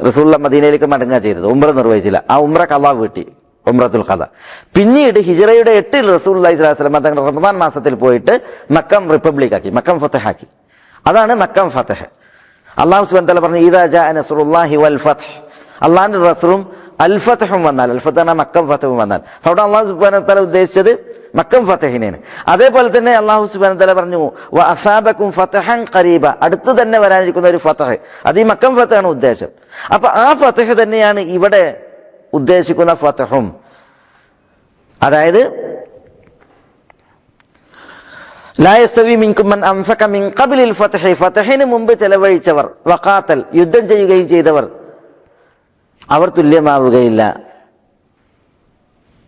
റസൂലുള്ളാഹി മദീനയിലേക്ക് മടങ്ങുക ചെയ്തത്, ഉംറ നിർവഹിച്ചില്ല. ആ ഉംറ ഖളാ വീട്ടി, ഉംറത്തുൽ ഖളാ. പിന്നീട് ഹിജ്റയുടെ 8 റസൂലുള്ളാഹി സ്വല്ലല്ലാഹു അലൈഹി വസല്ലം തങ്ങൾ റമദാൻ മാസത്തിൽ പോയിട്ട് മക്കം റിപ്പബ്ലിക് ആക്കി, മക്കം ഫതഹാക്കി. അതാണ് മക്കം ഫതഹ്. അല്ലാഹു സുബ്ഹാനഹു വ തആല പറഞ്ഞു, ഇദാ ജാഅ നസ്റുല്ലാഹി വൽ ഫത്ഹ്, അല്ലാഹുവിന്റെ നസ്റും അൽ ഫതഹും വന്നാൽ, അൽ ഫതഹ് മക്കം ഫതഹും വന്നാൽ അവിടെ അള്ളാഹു സുബ്ഹാനഹു വ തആല ഉദ്ദേശിച്ചത് മക്കം ഫതഹിനെയാണ്. അതേപോലെ തന്നെ അള്ളാഹു സുബ്ഹാനഹു വ തആല പറഞ്ഞു വ അസാബക്കും ഫതഹൻ ഖരീബ, അടുത്ത് തന്നെ വരാനിരിക്കുന്ന ഒരു ഫതഹ്, അത് ഈ മക്കം ഫതഹാണ് ഉദ്ദേശം. അപ്പൊ ആ ഫതഹ് തന്നെയാണ് ഇവിടെ ഉദ്ദേശിക്കുന്ന ഫതഹും. അതായത് ലാ യസ്തവി മിൻകും മൻ അൻഫഖ മിൻ ഖബ്ലിൽ ഫതഹി, ഫതഹിന് മുമ്പ് ചെലവഴിച്ചവർ, വഖാതൽ യുദ്ധം ചെയ്യുകയും ചെയ്തവർ, അവർ തുല്യമാവുകയില്ല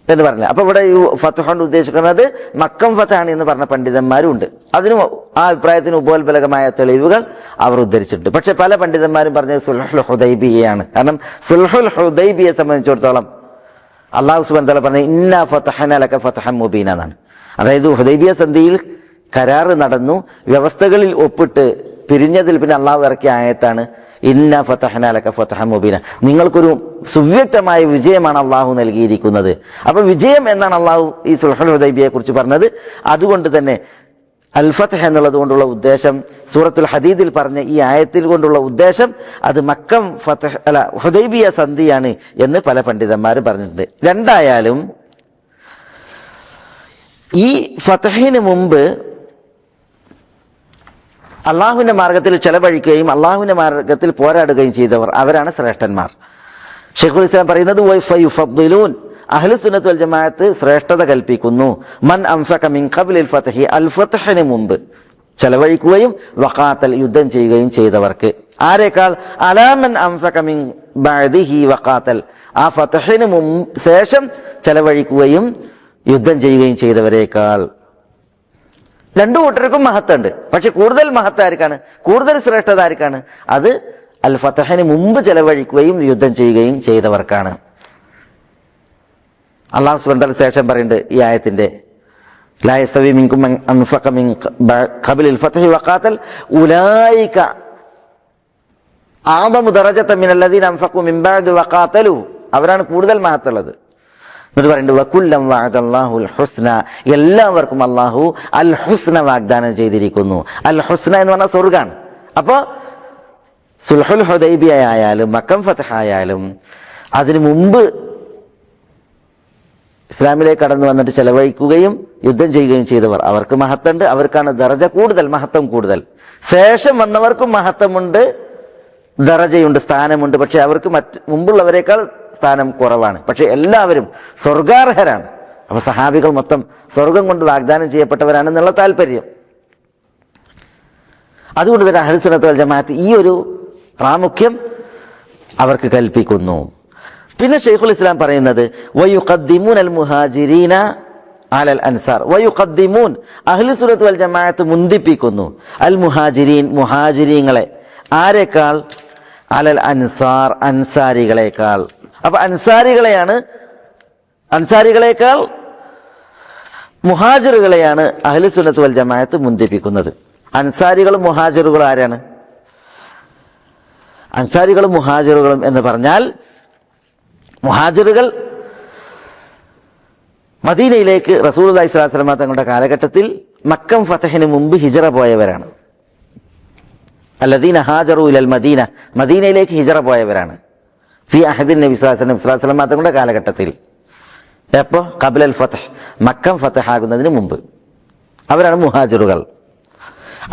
എന്ന് പറഞ്ഞില്ല. അപ്പൊ ഇവിടെ ഈ ഫതഹ് കൊണ്ട് ഉദ്ദേശിക്കുന്നത് മക്കം ഫതഹാണ് എന്ന് പറഞ്ഞ പണ്ഡിതന്മാരും ഉണ്ട്. അതിനും ആ അഭിപ്രായത്തിന് ഉപോത്ബലകമായ തെളിവുകൾ അവർ ഉദ്ധരിച്ചിട്ടുണ്ട്. പക്ഷെ പല പണ്ഡിതന്മാരും പറഞ്ഞത് സുൽഹുൽ ഹുദൈബിയയാണ്. കാരണം സുൽഹുൽ ഹുദൈബിയെ സംബന്ധിച്ചിടത്തോളം അല്ലാഹു സുബ്ഹാനഹു വ തആല പറഞ്ഞ ഇന്നാ ഫതഹന ലക ഫതഹൻ മുബീന എന്നാണ്. അതായത് ഹുദൈബിയ സന്ധിയിൽ കരാറ് നടന്നു, വ്യവസ്ഥകളിൽ ഒപ്പിട്ട് പിരിഞ്ഞതിൽ പിന്നെ അള്ളാഹു ഇറക്കിയ ആയത്താണ് ഇന്നാ ഫതഹന ലക ഫതഹൻ മുബീന. നിങ്ങൾക്കൊരു സുവ്യക്തമായ വിജയമാണ് അള്ളാഹു നൽകിയിരിക്കുന്നത്. അപ്പൊ വിജയം എന്നാണ് അള്ളാഹു ഈ സുൽഹുൽ ഹുദൈബിയെ കുറിച്ച് പറഞ്ഞത്. അതുകൊണ്ട് തന്നെ അൽ ഫതഹ് എന്നുള്ളത് കൊണ്ടുള്ള ഉദ്ദേശം, സൂറത്തുൽ ഹദീദിൽ പറഞ്ഞ ഈ ആയത്തിൽ കൊണ്ടുള്ള ഉദ്ദേശം അത് മക്കം ഫതഹ് അല്ല ഹുദൈബിയ സന്ധിയാണ് എന്ന് പല പണ്ഡിതന്മാരും പറഞ്ഞിട്ടുണ്ട്. രണ്ടായാലും ഈ ഫതഹിന് മുമ്പ് അള്ളാഹുവിന്റെ മാർഗത്തിൽ ചെലവഴിക്കുകയും അള്ളാഹുവിന്റെ മാർഗത്തിൽ പോരാടുകയും ചെയ്തവർ, അവരാണ് ശ്രേഷ്ഠന്മാർ. ഷെയ്ഖുൽ ഇസ്ലാം പറയുന്നത് വയുഫദ്ദിലൂൻ, അഹ്ലു സുന്നത്ത് വൽ ജമാഅത്ത് ശ്രേഷ്ഠത കൽപ്പിക്കുന്നു മൻ അൻഫഖ മിൻ ഖബ്ലിൽ ഫതഹി, അൽ ഫതഹിന് മുമ്പ് ചെലവഴിക്കുകയും വഖാതൽ യുദ്ധം ചെയ്യുകയും ചെയ്തവർക്ക്. ആരേക്കാൾ? അലാ മൻ അൻഫഖ മിൻ ബഅദിഹി വഖാതൽ, ആ ഫതഹിന് ശേഷം ചെലവഴിക്കുകയും യുദ്ധം ചെയ്യുകയും ചെയ്തവരേക്കാൾ. രണ്ടു കൂട്ടർക്കും മഹത്തുണ്ട്. പക്ഷെ കൂടുതൽ മഹത്ത് ആർക്കാണ്? കൂടുതൽ ശ്രേഷ്ഠത ആർക്കാണ്? അത് അൽ ഫതഹിന് മുമ്പ് ചെലവഴിക്കുകയും യുദ്ധം ചെയ്യുകയും ചെയ്തവർക്കാണ്. അല്ലാഹു സുബ്ഹാനഹു വ തആല ശേഷം പറയുന്നുണ്ട് ഈ ആയത്തിന്റെ ലാ യസ്തവി മിൻകും മൻ അൻഫഖ മിൻ ഖബ്ലിൽ ഫതഹി വഖാതൽ ഉലൈക അഅദമു ദറജതൻ മിനല്ലദീന അൻഫഖു മിൻ ബഅദ് വഖാതലു, അവരാണ് കൂടുതൽ മഹത്തുള്ളത്. എന്നിട്ട് പറയുന്നുണ്ട് വകുല്ലം വഅദല്ലാഹുൽ ഹുസ്ന, എല്ലാവർക്കും അല്ലാഹു അൽ ഹുസ്ന വാഗ്ദാനം ചെയ്തിരിക്കുന്നു. അൽ ഹുസ്ന എന്ന് പറഞ്ഞാൽ സ്വർഗ്ഗാണ്. അപ്പോൾ സുൽഹുൽ ഹുദൈബിയ ആയാലും മക്കം ഫതഹ് ആയാലും അതിനു മുമ്പ് ഇസ്ലാമിലേക്ക് കടന്നു വന്നിട്ട് ചെലവഴിക്കുകയും യുദ്ധം ചെയ്യുകയും ചെയ്തവർ, അവർക്ക് മഹത്തുണ്ട്, അവർക്കാണ് ദറജ കൂടുതൽ, മഹത്വം കൂടുതൽ. ശേഷം വന്നവർക്കും മഹത്വമുണ്ട്, ദറജയുണ്ട്, സ്ഥാനമുണ്ട്. പക്ഷെ അവർക്ക് മുമ്പുള്ളവരെക്കാൾ സ്ഥാനം കുറവാണ്. പക്ഷെ എല്ലാവരും സ്വർഗാർഹരാണ്. അപ്പൊ സഹാബികൾ മൊത്തം സ്വർഗം കൊണ്ട് വാഗ്ദാനം ചെയ്യപ്പെട്ടവരാണെന്നുള്ള താല്പര്യം. അതുകൊണ്ട് തന്നെ അഹ്ലു സുന്നത്ത് വൽ ജമാഅത്ത് ഈ ഒരു പ്രാമുഖ്യം അവർക്ക് കൽപ്പിക്കുന്നു. പിന്നെ ഷെയ്ഖുൽ ഇസ്ലാം പറയുന്നത് വയുഖദ്ദിമൂൻ അൽ മുഹാജിരീന അലൽ അൻസാർ, വയുഖദ്ദിമൂൻ അഹ്ലു സുന്നത്ത് വൽ ജമാഅത്ത് മുന്തിപ്പിക്കുന്നു അൽ മുഹാജിരീൻ മുഹാജിരീങ്ങളെ, ആരെക്കാൾ? അലൽ അൻസാർ അൻസാരികളെക്കാൾ. അപ്പൊ അൻസാരികളെക്കാൾ മുഹാജിറുകളെയാണ് അഹ്ലു സുന്നത്ത് വൽ ജമാഅത്ത് മുന്തിപ്പിക്കുന്നത്. അൻസാരികളും മുഹാജിറുകളും ആരാണ്? അൻസാരികളും മുഹാജിറുകളും എന്ന് പറഞ്ഞാൽ മുഹാജിറുകൾ മദീനയിലേക്ക് റസൂലുള്ളാഹി സ്വല്ലല്ലാഹു അലൈഹി വസല്ലം തങ്ങളുടെ കാലഘട്ടത്തിൽ മക്കം ഫതഹിന് മുമ്പ് ഹിജറ പോയവരാണ്. അല്ലദീന ഹാജറു ഇലൽ മദീന, മദീനയിലേക്ക് ഹിജറ പോയവരാണ്. ഫി അഹദിൻ നബി സ്വല്ലല്ലാഹു അലൈഹി വസല്ലം തങ്ങളുടെ കാലഘട്ടത്തിൽ. എപ്പോ? ഖബ്ലൽ ഫതഹ്, മക്കം ഫതഹ് ആകുന്നതിന് മുമ്പ്. അവരാണ് മുഹാജിറുകൾ.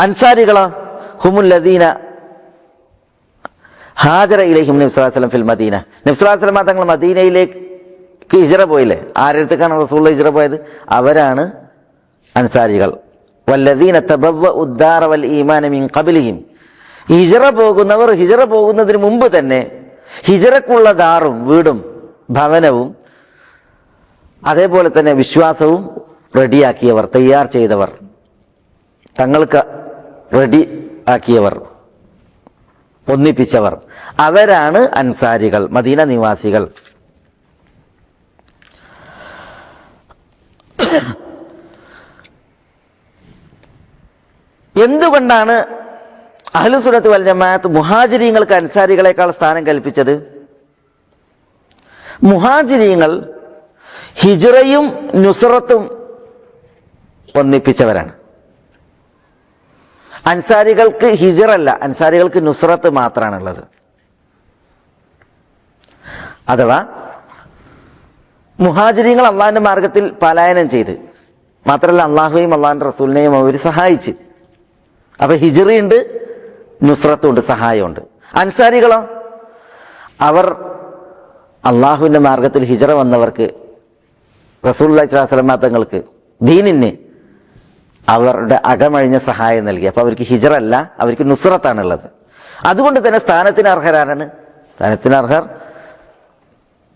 അൻസാരികളോ? ഹുമുല്ലദീന ഹാജറ ഇലൈഹിം നബി സ്വല്ലല്ലാഹു അലൈഹി വസല്ലം ഫിൽ മദീന, നബി സ്വല്ലല്ലാഹു അലൈഹി വസല്ലം തങ്ങൾ മദീനയിലേക്ക് ഹിജറ പോയില്ലേ? ആരടുത്തേക്കാണ് റസൂലുള്ളാഹി ഹിജറ പോയത്? അവരാണ് അൻസാരികൾ. വല്ലദീന തബവ്വഉ ഉദ്ദാറ വൽ ഈമാന മിൻ ഖബ്ലിഹിം, ഹിജറ പോകുന്നവർ ഹിജറ പോകുന്നതിന് മുമ്പ് തന്നെ ഹിജറക്കുള്ള ദാറും വീടും ഭവനവും അതേപോലെ തന്നെ വിശ്വാസവും റെഡിയാക്കിയവർ, തയ്യാർ ചെയ്തവർ, തങ്ങൾക്ക് റെഡി ആക്കിയവർ, ഒന്നിപ്പിച്ചവർ, അവരാണ് അൻസാരികൾ, മദീന നിവാസികൾ. എന്തുകൊണ്ടാണ് അഹ്ലു സുന്നത്ത് വൽ ജമാഅത്ത് മുഹാജിരീങ്ങൾക്ക് അൻസാരികളെക്കാൾ സ്ഥാനം കൽപ്പിച്ചത്? മുഹാജിരീങ്ങൾ ഹിജ്റയും നുസ്റത്തും ഒന്നിപ്പിച്ചവരാണ്. അൻസാരികൾക്ക് ഹിജ്റല്ല, അൻസാരികൾക്ക് നുസ്റത്ത് മാത്രമാണുള്ളത്. അഥവാ മുഹാജിരീങ്ങൾ അള്ളാഹിന്റെ മാർഗത്തിൽ പലായനം ചെയ്ത്, മാത്രമല്ല അള്ളാഹുവെയും അള്ളാഹിന്റെ റസൂലിനെയും അവർ സഹായിച്ച്. അപ്പൊ ഹിജ്റയുണ്ട്, നുസ്രത്തുണ്ട്, സഹായമുണ്ട്. അൻസാരികളോ, അവർ അള്ളാഹുവിന്റെ മാർഗത്തിൽ ഹിജ്റ വന്നവർക്ക്, റസൂലുള്ളാഹി സ്വല്ലല്ലാഹു അലൈഹി വസല്ലം തങ്ങൾക്ക്, ദീനിന് അവരുടെ അകമഴിഞ്ഞ സഹായം നൽകി. അപ്പൊ അവർക്ക് ഹിജ്റ അല്ല, അവർക്ക് നുസ്രത്താണുള്ളത്. അതുകൊണ്ട് തന്നെ സ്ഥാനത്തിന് അർഹരാണ്. സ്ഥാനത്തിന് അർഹർ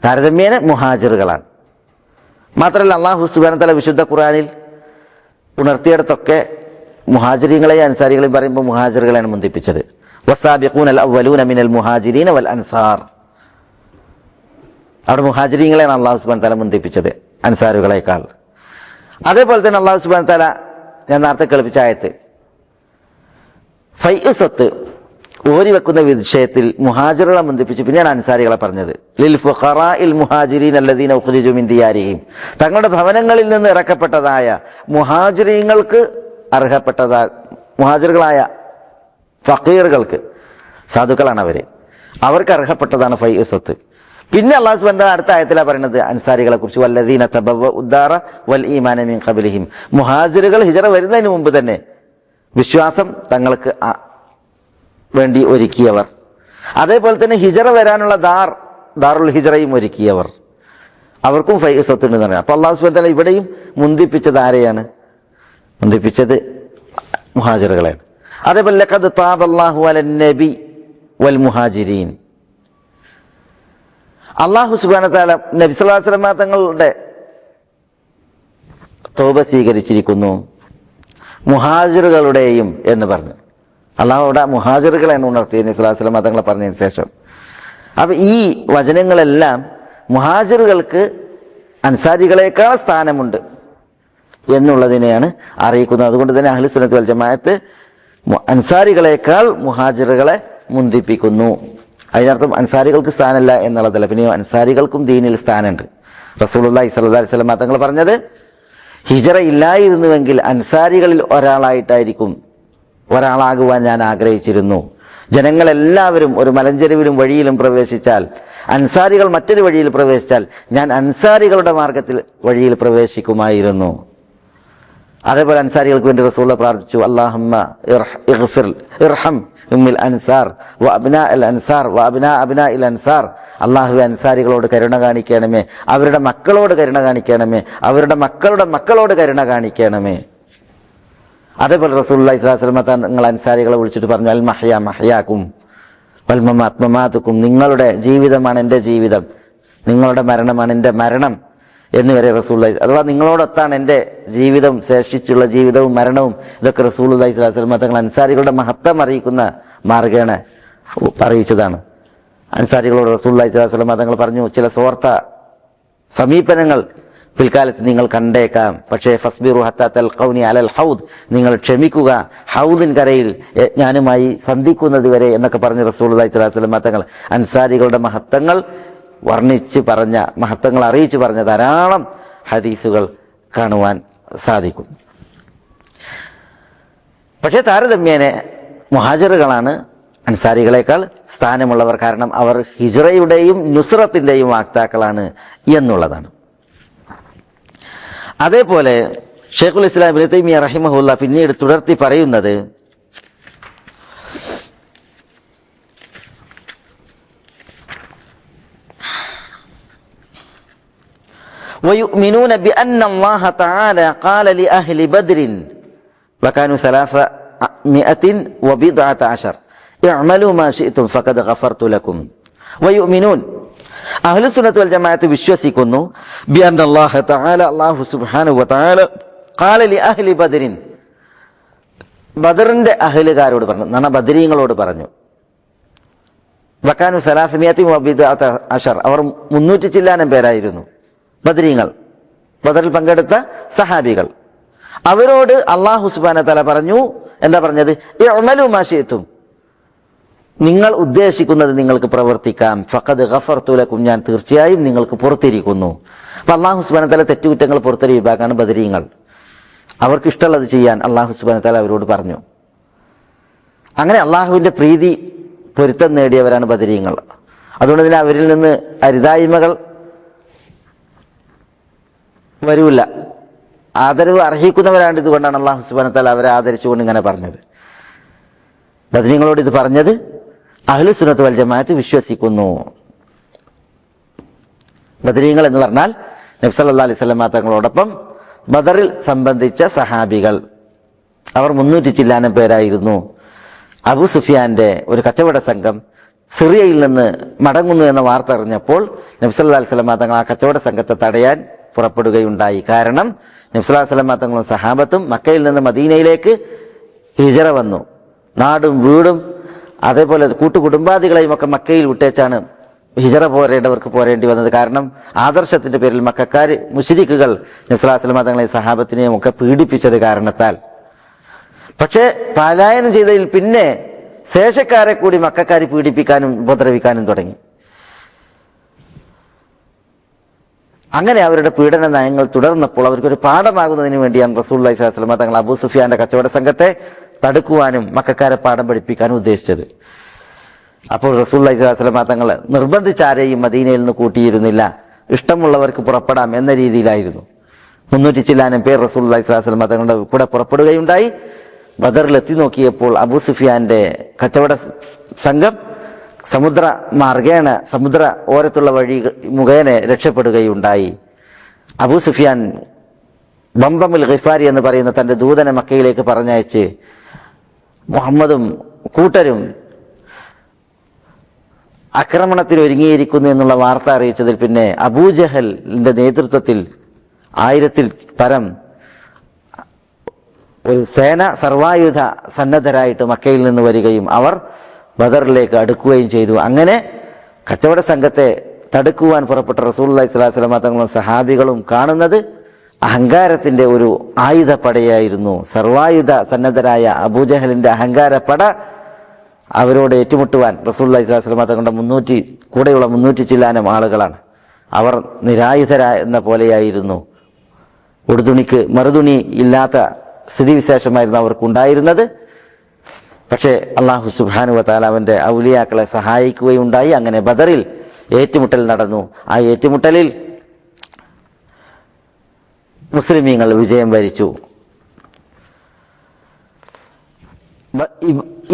താരതമ്യേന മുഹാജിറുകളാണ്. മാത്രമല്ല അല്ലാഹു സുബ്ഹാനഹു വ തആല വിശുദ്ധ ഖുർആനിൽ ഉണർത്തിയിടത്തൊക്കെ മുഹാജിരീങ്ങളെയും അൻസാരികളെയും പറയുമ്പോൾ മുഹാജിറുകളെയാണ് മുന്തിപ്പിച്ചത്. വസ്സാബിഖൂനൽ അവ്വലൂന മിനൽ മുഹാജിരീന വൽ അൻസാർ. അവിടെ മുഹാജിരീങ്ങളെയാണ് അല്ലാഹു സുബ്ഹാനഹു വ തആല മുന്തിപ്പിച്ചത് അൻസാറുകളെക്കാൾ. അതേപോലെ തന്നെ അല്ലാഹു സുബ്ഹാനഹു വ തആല ഞാൻ നേരത്തെ കേൾപ്പിച്ച ആയത്ത് ഫൈഅസത്ത് ഓരി വെക്കുന്ന വിഷയത്തിൽ മുഹാജിറുകളെ മുന്തിപ്പിച്ചു, പിന്നെയാണ് അൻസാരികളെ പറഞ്ഞത്. ലിൽ ഫുഖറാഇൽ മുഹാജിരീൻ അല്ലദീന ഉഖ്രിജു മിൻ ദിയാരിഹിം. തങ്ങളുടെ ഭവനങ്ങളിൽ നിന്ന് ഇറക്കപ്പെട്ടതായ മുഹാജിരീങ്ങൾക്ക് അർഹപ്പെട്ടതായ മുഹാജിറുകളായ ഫഖീറുകൾക്ക്, സാധുക്കളാണ് അവർക്ക് അർഹപ്പെട്ടതാണ് ഫൈഅസത്ത്. പിന്നെ അല്ലാഹു സുബ്ഹാനഹു വ തആല അടുത്ത ആയത്തിലാണ് പറയുന്നത് അൻസാരികളെ കുറിച്ച്, വല്ലദീന തബവ്വഉ ഉദ്ദാറ വൽ ഈമാന മിൻ ഖബ്ലിഹിം. മുഹാജിറുകൾ ഹിജ്റ വരുന്നതിന് മുമ്പ് തന്നെ വിശ്വാസം തങ്ങൾക്ക് വേണ്ടി ഒരുക്കിയവർ, അതേപോലെ തന്നെ ഹിജ്റ വരാനുള്ള ദാറുൽ ഹിജ്റയും ഒരുക്കിയവർ, അവർക്കും ഫൈഅസത്ത് ഉണ്ടെന്ന് പറയാം. അപ്പൊ അല്ലാഹു സുബ്ഹാനഹു വ തആല ഇവിടെയും മുന്തിപ്പിച്ചത് ആരെയാണ്? മുന്തിപ്പിച്ചത് മുഹാജിറുകളെയാണ്. അതേപോലെ ലഖദ് താബല്ലാഹു അലൻ നബി വൽ മുഹാജിരീൻ. അല്ലാഹു സുബ്ഹാനഹു വ തആല നബി സല്ലല്ലാഹു അലൈഹി വസല്ലം തങ്ങളുടെ തൗബ സ്വീകരിച്ചിരിക്കുന്നു, മുഹാജിറുകളുടെയും എന്ന് പറഞ്ഞു. അല്ലാഹു അവിടെ മുഹാജിറുകളെയാണ് ഉണർത്തിയത് നബി സല്ലല്ലാഹു അലൈഹി വസല്ലം തങ്ങളെ പറഞ്ഞതിന് ശേഷം. അപ്പൊ ഈ വചനങ്ങളെല്ലാം മുഹാജിറുകൾക്ക് അൻസാരികളെക്കാൾ സ്ഥാനമുണ്ട് എന്നുള്ളതിനെയാണ് അറിയിക്കുന്നത്. അതുകൊണ്ട് തന്നെ അഹ്ലു സുന്നത്ത് വൽ ജമാഅത്ത് അൻസാരികളെക്കാൾ മുഹാജിറുകളെ മുന്തിപ്പിക്കുന്നു. അതിനർത്ഥം അൻസാരികൾക്ക് സ്ഥാനമില്ല എന്നുള്ളതല്ല, പിന്നെ അൻസാരികൾക്കും ദീനിൽ സ്ഥാനമുണ്ട്. റസൂലുള്ളാഹി സ്വല്ലല്ലാഹു അലൈഹി വസല്ലം തങ്ങൾ പറഞ്ഞത്, ഹിജ്റ ഇല്ലായിരുന്നുവെങ്കിൽ അൻസാരികളിൽ ഒരാളാകുവാൻ ഞാൻ ആഗ്രഹിച്ചിരുന്നു. ജനങ്ങളെല്ലാവരും ഒരു മലഞ്ചെരുവിലും വഴിയിലും പ്രവേശിച്ചാൽ, അൻസാരികൾ മറ്റൊരു വഴിയിൽ പ്രവേശിച്ചാൽ ഞാൻ അൻസാരികളുടെ മാർഗത്തിൽ വഴിയിൽ പ്രവേശിക്കുമായിരുന്നു. അതേപോലെ അൻസാരികൾക്ക് വേണ്ടി റസൂലുള്ളാഹി പ്രാർത്ഥിച്ചു, അല്ലാഹുമ്മ ഇർഹം ഉമ്മിൽ അൻസാർ വ അബ്നാഇൽ അൻസാർ വ അബ്നാഇൽ അൻസാർ. അല്ലാഹുവേ, അൻസാരികളോട് കരുണ കാണിക്കണമേ, അവരുടെ മക്കളോട് കരുണ കാണിക്കണമേ, അവരുടെ മക്കളുടെ മക്കളോട് കരുണ കാണിക്കണമേ. അതേപോലെ റസൂലുള്ളാഹി സ്വല്ലല്ലാഹു അലൈഹി വസല്ലം തങ്ങൾ അൻസാരികളെ വിളിച്ചിട്ട് പറഞ്ഞു, അൽ മഹ്യാ മഹ്യാക്കും വൽ മമാത് മമാതുക്കും. നിങ്ങളുടെ ജീവിതമാണ് എൻ്റെ ജീവിതം, നിങ്ങളുടെ മരണമാണ് എൻ്റെ മരണം എന്നുവരെ റസൂലുള്ളാഹി, അഥവാ നിങ്ങളോടൊത്താണ് എൻ്റെ ജീവിതം, ശേഷിച്ചുള്ള ജീവിതവും മരണവും. ഇതൊക്കെ റസൂലുള്ളാഹി സ്വല്ലല്ലാഹു അലൈഹി വസല്ലം തങ്ങൾ അൻസാരികളുടെ മഹത്വം അറിയിക്കുന്ന മാർഗേണ അറിയിച്ചതാണ്. അൻസാരികളോട് റസൂലുള്ളാഹി സ്വല്ലല്ലാഹു അലൈഹി വസല്ലം തങ്ങൾ പറഞ്ഞു, ചില സ്വാർത്ഥ സമീപനങ്ങൾ പിൽക്കാലത്ത് നിങ്ങൾ കണ്ടേക്കാം, പക്ഷേ ഫസ്ബിറു ഹത്താ തൽഖൗനി അലൽ ഹൗദ്, നിങ്ങൾ ക്ഷമിക്കുക ഹൗദിൻ കരയിൽ ഞാനുമായി സന്ധിക്കുന്നത് വരെ എന്നൊക്കെ പറഞ്ഞ് റസൂലുള്ളാഹി സ്വല്ലല്ലാഹു അലൈഹി വസല്ലം തങ്ങൾ അൻസാരികളുടെ മഹത്വങ്ങൾ വർണ്ണിച്ച് പറഞ്ഞ, മഹത്വങ്ങൾ അറിയിച്ചു പറഞ്ഞ ധാരാളം ഹദീസുകൾ കാണുവാൻ സാധിക്കും. പക്ഷേ താരതമ്യേന മുഹാജിറുകളാണ് അൻസാരികളെക്കാൾ സ്ഥാനമുള്ളവർ. കാരണം അവർ ഹിജ്റയുടെയും നുസ്രത്തിൻ്റെയും വാക്താക്കളാണ് എന്നുള്ളതാണ്. അതേപോലെ ഷെയ്ഖുൽ ഇസ്ലാം ഇബ്നു തൈമിയ്യ റഹിമഹുല്ല പിന്നീട് തുടർത്തി പറയുന്നത്, ويؤمنون بأن الله تعالى قال لأهل بدر وكانوا 319 اعملوا ما شئتم فقد غفرت لكم. ويؤمنون അഹ്ലു സുന്നത്ത് വൽ ജമാഅത്ത് വിശ്വസിക്കുന്നു, ബിഅന്ന അല്ലാഹ തആല, അല്ലാഹു സുബ്ഹാനഹു വ തആല ഖാല ലി അഹ്ലി ബദരിൻ, ബദറിന്റെ അഹ്ലുകാരോട് പറഞ്ഞു, എന്നാണ് ബദരീങ്ങളോട് പറഞ്ഞു. വകാനു 319, അവർ 300 ചില്ലാനം പേരായിരുന്നു ബദരീങ്ങൾ, ബദറിൽ പങ്കെടുത്ത സഹാബികൾ. അവരോട് അല്ലാഹു സുബ്ഹാനഹു വ തആല പറഞ്ഞു, എന്താ പറഞ്ഞത്? ഇഅ്മലു മാ ശിഅ്തും, നിങ്ങൾ ഉദ്ദേശിക്കുന്നത് നിങ്ങൾക്ക് പ്രവർത്തിക്കാം. ഫഖദ് ഗഫർതു ലക്കും, ഞാൻ തീർച്ചയായും നിങ്ങൾക്ക് പുറത്തിരിക്കുന്നു. അപ്പൊ അല്ലാഹു സുബ്ഹാനഹു വ തആല തെറ്റുകുറ്റങ്ങൾ പുറത്തൊരു വിഭാഗമാണ് ബദരീങ്ങൾ. അവർക്ക് ഇഷ്ടമുള്ളത് ചെയ്യാൻ അല്ലാഹു സുബ്ഹാനഹു വ തആല അവരോട് പറഞ്ഞു. അങ്ങനെ അള്ളാഹുവിന്റെ പ്രീതി പൊരുത്തം നേടിയവരാണ് ബദരീങ്ങൾ. അതുകൊണ്ട് തന്നെ അവരിൽ നിന്ന് അരുതായ്മകൾ വരൂല. ആദരവ് അർഹിക്കുന്നവരാണ്. ഇതുകൊണ്ടാണ് അല്ലാഹു സുബ്ഹാനഹു വ തആല അവരെ ആദരിച്ചുകൊണ്ട് ഇങ്ങനെ പറഞ്ഞത്. ബദരീങ്ങളോട് ഇത് പറഞ്ഞത് അഹ്ലുസുന്നത്ത് വൽ ജമാഅത്ത് വിശ്വസിക്കുന്നു. ബദരീങ്ങൾ എന്ന് പറഞ്ഞാൽ നബി സല്ലല്ലാഹു അലൈഹി വസല്ലം തങ്ങളോടൊപ്പം ബദറിൽ സംബന്ധിച്ച സഹാബികൾ. അവർ 300 ചില്ലാനം പേരായിരുന്നു. അബൂ സുഫിയാന്റെ ഒരു കച്ചവട സംഘം സിറിയയിൽ നിന്ന് മടങ്ങുന്നു എന്ന വാർത്ത അറിഞ്ഞപ്പോൾ നബി സല്ലല്ലാഹു അലൈഹി വസല്ലം തങ്ങൾ ആ കച്ചവട സംഘത്തെ തടയാൻ പുറപ്പെടുകയുണ്ടായി. കാരണം നബി സല്ലല്ലാഹു അലൈഹി വസല്ലം തങ്ങളും സഹാബത്തും മക്കയിൽ നിന്ന് മദീനയിലേക്ക് ഹിജറ വന്നു. നാടും വീടും അതേപോലെ കൂട്ടുകുടുംബാദികളെയും ഒക്കെ മക്കയിൽ വിട്ടേച്ചാണ് ഹിജറ പോരേണ്ടവർക്ക് പോരേണ്ടി വന്നത്. കാരണം ആദർശത്തിന്റെ പേരിൽ മക്കക്കാര് മുശ്രിക്കുകൾ നബി സല്ലല്ലാഹു അലൈഹി വസല്ലം തങ്ങളെയും സഹാബത്തിനെയും ഒക്കെ പീഡിപ്പിച്ചത് കാരണത്താൽ. പക്ഷേ പലായനം ചെയ്തതിൽ പിന്നെ ശേഷക്കാരെ കൂടി മക്കക്കാര് പീഡിപ്പിക്കാനും ഉപദ്രവിക്കാനും തുടങ്ങി. അങ്ങനെ അവരുടെ പീഡന നയങ്ങൾ തുടർന്നപ്പോൾ അവർക്കൊരു പാഠമാകുന്നതിന് വേണ്ടിയാണ് റസൂലുള്ളാഹി സ്വല്ലല്ലാഹു അലൈഹി വസല്ലം തങ്ങൾ അബൂ സുഫിയാന്റെ കച്ചവട സംഘത്തെ തടുക്കുവാനും മക്കക്കാരെ പാഠം പഠിപ്പിക്കാനും ഉദ്ദേശിച്ചത്. അപ്പോൾ റസൂലുള്ളാഹി സ്വല്ലല്ലാഹു അലൈഹി വസല്ലം തങ്ങൾ നിർബന്ധിച്ചാരെയും മദീനയിൽ നിന്ന് കൂട്ടിയിരുന്നില്ല. ഇഷ്ടമുള്ളവർക്ക് പുറപ്പെടാം എന്ന രീതിയിലായിരുന്നു. 300 ചില്ലാനം പേർ റസൂലുള്ളാഹി സ്വല്ലല്ലാഹു അലൈഹി വസല്ലം തങ്ങളുടെ കൂടെ പുറപ്പെടുകയുണ്ടായി. ബദറിൽ എത്തി നോക്കിയപ്പോൾ അബൂ സുഫിയാന്റെ കച്ചവട സംഘം സമുദ്ര മാർഗേണ സമുദ്ര ഓരത്തുള്ള വഴി മുഖേന രക്ഷപ്പെടുകയുണ്ടായി. അബൂ സുഫിയാൻ ബംബമുൽ ഗിഫാരി എന്ന് പറയുന്ന തന്റെ ദൂതനെ മക്കയിലേക്ക് പറഞ്ഞയച്ച് മുഹമ്മദും കൂട്ടരും ആക്രമണത്തിന് ഒരുങ്ങിയിരിക്കുന്നു എന്നുള്ള വാർത്ത അറിയിച്ചതിൽ പിന്നെ അബൂജഹലിന്റെ നേതൃത്വത്തിൽ 1000-ൽ പരം ഒരു സേന സർവായുധ സന്നദ്ധരായിട്ട് മക്കയിൽ നിന്ന് വരികയും അവർ ബദറിലേക്ക് അടുക്കുകയും ചെയ്തു. അങ്ങനെ കച്ചവട സംഘത്തെ തടുക്കുവാൻ പുറപ്പെട്ട റസൂലുള്ളാഹി സ്വല്ലല്ലാഹു അലൈഹി വസല്ലം തങ്ങളും സഹാബികളും കാണുന്നത് അഹങ്കാരത്തിന്റെ ഒരു ആയുധപ്പടയായിരുന്നു. സർവായുധ സന്നദ്ധരായ അബൂജഹലിന്റെ അഹങ്കാരപ്പട അവരോട് ഏറ്റുമുട്ടുവാൻ റസൂലുള്ളാഹി സ്വല്ലല്ലാഹു അലൈഹി വസല്ലം തങ്ങളുടെ കൂടെയുള്ള 300 ചില്ലാനം ആളുകളാണ്. അവർ നിരായുധരെന്ന പോലെയായിരുന്നു. ഉടുതുണിക്ക് മറുതുണി ഇല്ലാത്ത സ്ഥിതിവിശേഷമായിരുന്നു അവർക്കുണ്ടായിരുന്നത്. പക്ഷേ അല്ലാഹു സുബ്ഹാനഹു വ തആല അവന്റെ ഔലിയാക്കളെ സഹായിക്കുകയുണ്ടായി. അങ്ങനെ ബദറിൽ ഏറ്റുമുട്ടൽ നടന്നു. ആ ഏറ്റുമുട്ടലിൽ മുസ്ലിമീങ്ങൾ വിജയം വരിച്ചു.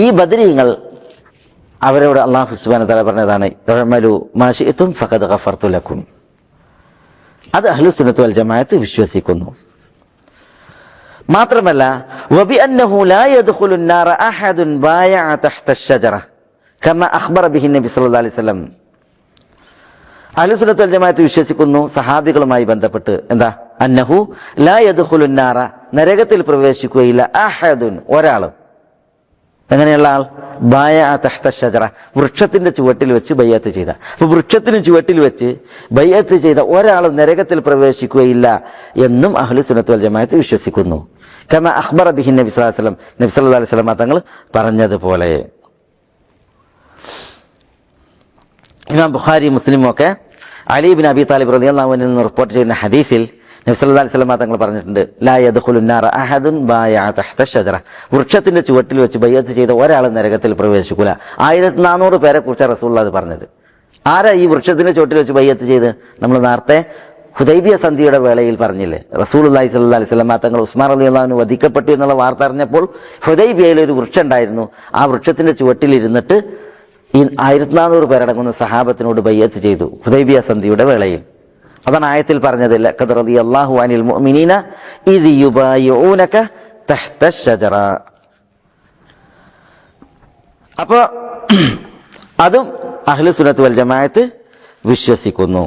ഈ ബദരീങ്ങൾ അവരോട് അല്ലാഹു സുബ്ഹാനഹു വ തആല പറഞ്ഞതാണ്, ഇഅ്മലു മാ ശിഅ്തും ഫഖദ് ഗഫർതു ലക്കും. അത് അഹ്ലുസുന്നത്ത് വൽ ജമാഅത്ത് വിശ്വസിക്കുന്നു. മാത്രമല്ല വബിഅന്നഹു ലാ യദ്ഖുലു النار അഹദ ബായഅ തഹ്ത الشجرة കമാ അഖ്ബറ ബിഹി നബി സല്ലല്ലാഹു അലൈഹി വസല്ലം. അഹ്ലുസുന്നത്ത് വൽ ജമാഅത്ത് വിശ്വസിക്കുന്നു സഹാബികളുമായി ബന്ധപ്പെട്ട് എന്താ, അന്നഹു ലാ യദ്ഖുലു النار നരകത്തിൽ പ്രവേശിക്കുകയില്ല അഹദുൻ ഒരാളും. എങ്ങനെയുള്ള ആൾ? ബായഅ തഹ്ത الشجرة വൃക്ഷത്തിന്റെ ചുവട്ടിൽ വെച്ച് ബൈഅത്ത് ചെയ്ത. അപ്പോൾ വൃക്ഷത്തിന് ചുവട്ടിൽ വെച്ച് ബൈഅത്ത് ചെയ്ത ഒരാളും നരകത്തിൽ പ്രവേശിക്കുകയില്ല എന്നും അഹ്ലുസുന്നത്ത് വൽ ജമാഅത്ത് വിശ്വസിക്കുന്നു. കമാ അഖ്ബറ ബിഹി നബി സല്ലല്ലാഹു അലൈഹി വസല്ലം നബി സല്ലല്ലാഹു അലൈഹി വസല്ലം തങ്ങൾ പറഞ്ഞതുപോലെ. ഇമാം ബുഖാരി മുസ്ലിമും ഒക്കെ അലി ഇബ്നു അബി താലിബ് റളിയല്ലാഹു അൻഹു നിന്ന് റിപ്പോർട്ട് ചെയ്യുന്ന ഹദീസിൽ നബി സല്ലല്ലാഹു അലൈഹി വസല്ലം തങ്ങൾ പറഞ്ഞിട്ടുണ്ട്, ലാ യദ്ഖുലു النار അഹദുൻ ബായഅ തഹ്ത الشجرة വൃക്ഷത്തിന്റെ ചുവട്ടിൽ വെച്ച് ബൈഅത്ത് ചെയ്ത ഒരാളും നരകത്തിൽ പ്രവേശിക്കൂല. 1400 പേരെ കുറിച്ചാണ് റസൂലുള്ളാഹി അത് പറഞ്ഞത്. ആരാ ഈ വൃക്ഷത്തിന്റെ ചുവട്ടിൽ വെച്ച് ബൈഅത്ത് ചെയ്ത്? നമ്മൾ നേരത്തെ ഹുദൈബിയ സന്ധിയുടെ വേളയിൽ പറഞ്ഞില്ലേ, റസൂലുള്ളാഹി സ്വല്ലല്ലാഹു അലൈഹി വസല്ലം തങ്ങൾ ഉസ്മാൻ റളിയല്ലാഹു അൻഹു വധിക്കപ്പെട്ടു എന്നുള്ള വാർത്ത അറിഞ്ഞപ്പോൾ ഹുദൈബിയയിൽ ഒരു വൃക്ഷം ഉണ്ടായിരുന്നു. ആ വൃക്ഷത്തിന്റെ ചുവട്ടിൽ ഇരുന്നിട്ട് ഈ 1400 പേരടങ്ങുന്ന സഹാബത്തിനോട് ബൈഅത്ത് ചെയ്തു ഹുദൈബിയ സന്ധിയുടെ വേളയിൽ. അതാണ് ആയത്തിൽ പറഞ്ഞത്, ലഖദ് റളിയല്ലാഹു അനിൽ മുഅ്മിനീന ഇദ് യുബായിഊനക തഹ്ത الشجرة. അപ്പോൾ അതും അഹ്ലുസുന്നത്ത് വൽ ജമാഅത്ത് വിശ്വസിക്കുന്നു.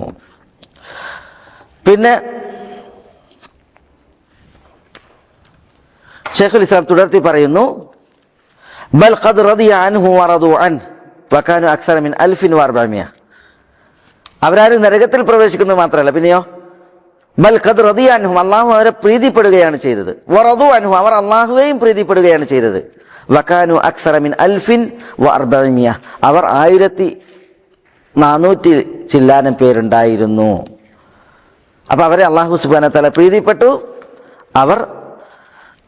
പിന്നെ ശൈഖുൽ ഇസ്ലാം തുടർത്തി പറയുന്നു, ബൽ ഖദ് റദിയ അൻഹു വറദു അൻ വകാനു അക്സറ മിൻ 1400. അവരാരും നരകത്തിൽ പ്രവേശിക്കുന്നത് മാത്രമല്ല, പിന്നെയോ ബൽ ഖദ് റദിയ അൻഹും അല്ലാഹു അവരെ പ്രീതിപ്പെടുകയാണ് ചെയ്തത്. വറദു അൻഹു അവർ അല്ലാഹുവേയും പ്രീതിപ്പെടുകയാണ് ചെയ്തത്. വകാനു അക്സറ മിൻ 1400 അവർ 1400 ചില്ലാനം പേരുണ്ടായിരുന്നു. അപ്പൊ അവരെ അല്ലാഹു സുബ്ഹാനഹു വ തആല പ്രീതിപ്പെട്ടു, അവർ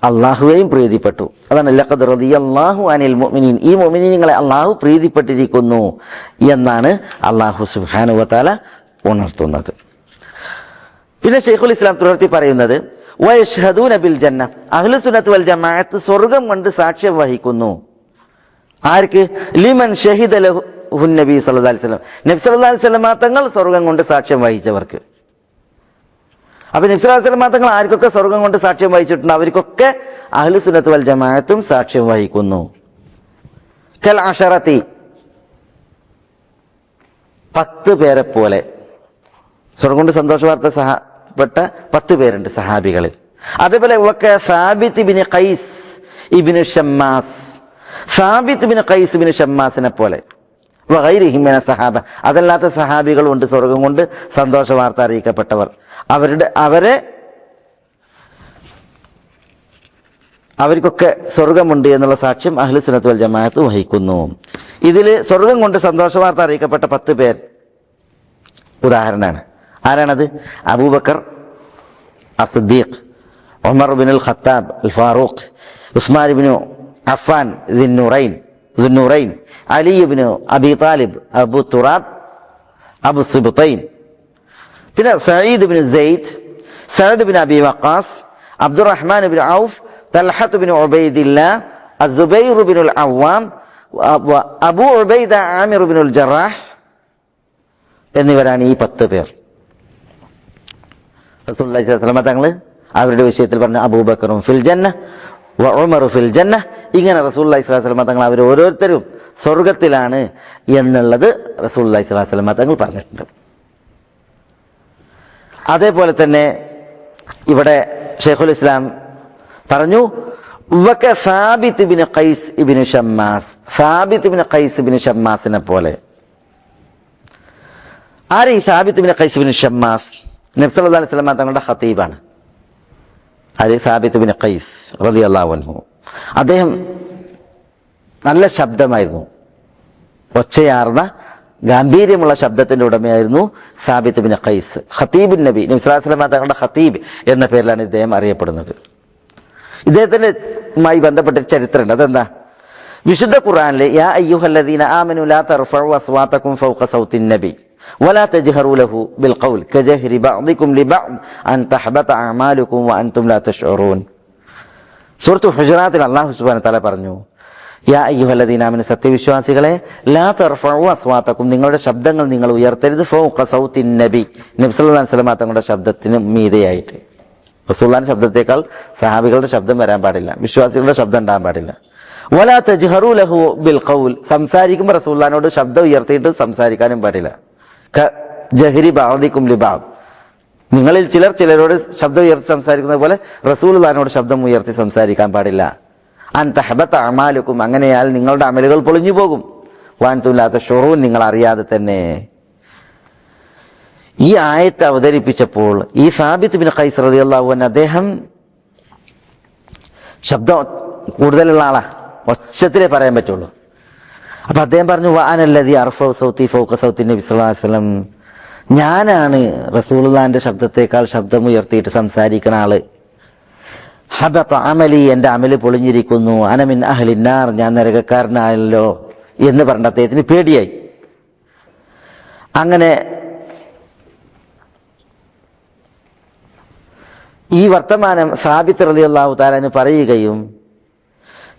അള്ളാഹുവേയും പ്രീതിപ്പെട്ടു. അതാണ് ലഖദ് റളിയല്ലാഹു അനിൽ മുഅ്മിനീൻ, ഈ മുഅ്മിനീങ്ങളെ അള്ളാഹു പ്രീതിപ്പെട്ടിരിക്കുന്നു എന്നാണ് അള്ളാഹു സുബ്ഹാനഹു വ തആല ഉണർത്തുന്നത്. പിന്നെ ശൈഖുൽ ഇസ്ലാം തുടർത്തി പറയുന്നത് വയഷ്ഹദൂന ബിൽ ജന്ന, അഹ്ലു സുന്നത്ത് വൽ ജമാഅത്ത് സ്വർഗം കൊണ്ട് സാക്ഷ്യം വഹിക്കുന്നു. ആർക്ക്? ലിമൻ ഷഹിദ ലഹു നബി സല്ലല്ലാഹു അലൈഹി വസല്ലം, നബി സല്ലല്ലാഹു അലൈഹി വസല്ലം തങ്ങൾ സ്വർഗം കൊണ്ട് സാക്ഷ്യം വഹിച്ചവർക്ക്. അപ്പൊ നബി സല്ലല്ലാഹു അലൈഹി വസല്ലം തങ്ങൾ ആർക്കൊക്കെ സ്വർഗം കൊണ്ട് സാക്ഷ്യം വഹിച്ചിട്ടുണ്ട് അവർക്കൊക്കെ അഹ്ലു സുന്നത്ത് വൽ ജമാഅത്തും സാക്ഷ്യം വഹിക്കുന്നു. കൽ അശറത്തി, 10 പേരെ പോലെ സ്വർഗം കൊണ്ട് സന്തോഷ വാർത്ത പെട്ട 10 പേരുണ്ട് സഹാബികളിൽ. അതേപോലെ സാബിത്ത് ഇബ്നു ഖൈസ് ഇബ്നു ഷമ്മാസ്, സാബിത്ത് ഇബ്നു ഖൈസ് ഇബ്നു ഷമ്മാസിനെ പോലെ വഗൈരിഹിം മിന സഹാബ, അതല്ലാത്ത സഹാബികളുണ്ട് സ്വർഗം കൊണ്ട് സന്തോഷ വാർത്ത അറിയിക്കപ്പെട്ടവർ. അവർക്കൊക്കെ സ്വർഗമുണ്ട് എന്നുള്ള സാക്ഷ്യം അഹ്ലു സുന്നത്ത് വൽ ജമാഅത്ത് വഹിക്കുന്നു. ഇതിൽ സ്വർഗം കൊണ്ട് സന്തോഷ വാർത്ത അറിയിക്കപ്പെട്ട 10 പേർ ഉദാഹരണമാണ്. ആരാണത്? അബൂബക്കർ അസ്ദിഖ്, ഉമർ ഇബ്നുൽ ഖത്താബ് അൽ ഫാറൂഖ്, ഉസ്മാൻ ഇബ്നു അഫ്ഫാൻ ദുന്നൂറൈൻ, അലി ഇബ്നു അബി താലിബ് അബു തുറാബ് അബു സിബ്തൈൻ, പിന്നെ സഈദ് ഇബ്നു സെയ്ദ്, സഅദ് ഇബ്നു അബി വഖാസ്, അബ്ദുറഹ്മാൻ ഇബ്നു ഔഫ്, തൽഹത്ത് ഇബ്നു ഉബൈദില്ലാ, അസ്സുബൈർ ഇബ്നുൽ അവ്വാം, അബൂ ഉബൈദ ആമിർ ഇബ്നുൽ ജറാഹ് എന്നിവരാണ് ഈ 10 പേർ. റസൂലുള്ളാഹി സ്വല്ലല്ലാഹു അലൈഹി വസല്ലം തങ്ങൾ അവരുടെ വിഷയത്തിൽ പറഞ്ഞ അബൂബക്കറും ഫിൽ ജന്ന വ ഉമറു ഫിൽ ജന്ന, ഇങ്ങനെ റസൂലുള്ളാഹി സ്വല്ലല്ലാഹു അലൈഹി വസല്ലം തങ്ങൾ അവർ ഓരോരുത്തരും സ്വർഗത്തിലാണ് എന്നുള്ളത് റസൂലുള്ളാഹി സ്വല്ലല്ലാഹു അലൈഹി വസല്ലം തങ്ങൾ പറഞ്ഞിട്ടുണ്ട്. അതേപോലെ തന്നെ ഇവിടെ ശൈഖുൽ ഇസ്ലാം പറഞ്ഞു സാബിത്ത് ഇബ്നു ഖൈസ് ഇബ്നു ഷമ്മാസ്, സാബിത്ത് ഇബ്നു ഖൈസ് ഇബ്നു ഷമ്മാസിനെ പോലെ. ആര് ഈ സാബിത്ത് ഇബ്നു ഖൈസ് ഇബ്നു ഷമ്മാസ്? നബി സല്ലല്ലാഹു അലൈഹി വസല്ലം തങ്ങളുടെ ഖതീബാണ്. ആര്? സാബിത്ത് ഇബ്നു ഖൈസ് റളിയല്ലാഹു അൻഹു. അദ്ദേഹം നല്ല ശബ്ദമായിരുന്നു, ഒച്ചയാർന്ന ഗാംഭീര്യമുള്ള ശബ്ദത്തിന്റെ ഉടമയായിരുന്നു സാബിത്ത് ഇബ്നു ഖൈസ്. ഖതീബുൻ നബി, നബി സല്ലല്ലാഹു അലൈഹി വസല്ലം തങ്ങളുടെ ഖതീബ് എന്ന പേരിലാണ് ഇദ്ദേഹം അറിയപ്പെടുന്നത്. ഇദ്ദേഹത്തിനുമായി ബന്ധപ്പെട്ട ചരിത്രമുണ്ട്. അതെന്താ? വിശുദ്ധ ഖുർആനിലെ യാ അയ്യുഹല്ലദീന ആമനു ലാ തർഫഉ അസ്വാതകും ഫൗക സൗത്തിൻ നബി വലാ തജ്ഹറു ലഹു ബിൽ ഖൗൽ കജഹരി ബഅദികും ലിബഅദ് അൻ തഹബത അഅമാലുകും വഅൻതും ലാ തശ്ഉറൂൻ. സൂറത്തുൽ ഹുജറാത്തിൽ അല്ലാഹു സുബ്ഹാനഹു വ തആല പറഞ്ഞു, യാ അയ്യുഹല്ലദീന ആമനു, സത്യവിശ്വാസികളെ, ലാ തർഫഉ അസ്വാതകും, നിങ്ങളുടെ ശബ്ദങ്ങൾ നിങ്ങൾ ഉയർത്തരുത്, ഫൗക സൗത്തിൻ നബി, നബി സല്ലല്ലാഹു അലൈഹി വസല്ലം തങ്ങളുടെ ശബ്ദത്തിന് മീതെയായിട്ട്. റസൂലുള്ളാഹിന്റെ ശബ്ദത്തേക്കാൾ സഹാബികളുടെ ശബ്ദം വരാൻ പാടില്ല, വിശ്വാസികളുടെ ശബ്ദം ഉണ്ടാകാൻ പാടില്ല. വലാ തജ്ഹറു ലഹു ബിൽ ഖൗൽ, സംസാരിക്കുമ്പോൾ റസൂലുള്ളാഹിനോട് ശബ്ദം ഉയർത്തിയിട്ട് സംസാരിക്കാനും പാടില്ല. ജഹരി ബഅദികും ലിബഅദ്, നിങ്ങളിൽ ചിലർ ചിലരോട് ശബ്ദം ഉയർത്തി സംസാരിക്കുന്നത് പോലെ റസൂലുള്ളാഹിനോട് ശബ്ദം ഉയർത്തി സംസാരിക്കാൻ പാടില്ല. അൻ തഹബത അഅമാലുകും, അങ്ങനെയാൽ നിങ്ങളുടെ അമലുകൾ പൊളിഞ്ഞു പോകും. വഅൻതും ലാ തശ്ഉറൂൻ, നിങ്ങൾ അറിയാതെ തന്നെ. ഈ ആയത്ത് അവതരിപ്പിച്ചപ്പോൾ ഈ സാബിത്ത് ഇബ്നു ഖൈസ് റളിയല്ലാഹു അൻഹു, അദ്ദേഹം ശബ്ദം കൂടുതലുള്ള ആളാ, ഒച്ചത്തിലേ പറയാൻ പറ്റുള്ളൂ. അപ്പൊ അദ്ദേഹം പറഞ്ഞു, വഅനല്ലദീ അർഫഉ സൗതി ഫൗക സൗത്തി നബി സല്ലല്ലാഹു അലൈഹി വസല്ലം, ഞാനാണ് റസൂലുള്ളാഹിന്റെ ശബ്ദത്തേക്കാൾ ശബ്ദം ഉയർത്തിയിട്ട് സംസാരിക്കുന്ന ആള്. ഹബത അമലി, എന്റെ അമല് പൊളിഞ്ഞിരിക്കുന്നു. അന മിൻ അഹ്ലിന്നാർ, ഞാൻ നരകക്കാരനായല്ലോ എന്ന് പറഞ്ഞ അദ്ദേഹത്തിന് പേടിയായി. അങ്ങനെ ഈ വർത്തമാനം സാബിത്ത് റളിയല്ലാഹു തആല പറയുകയും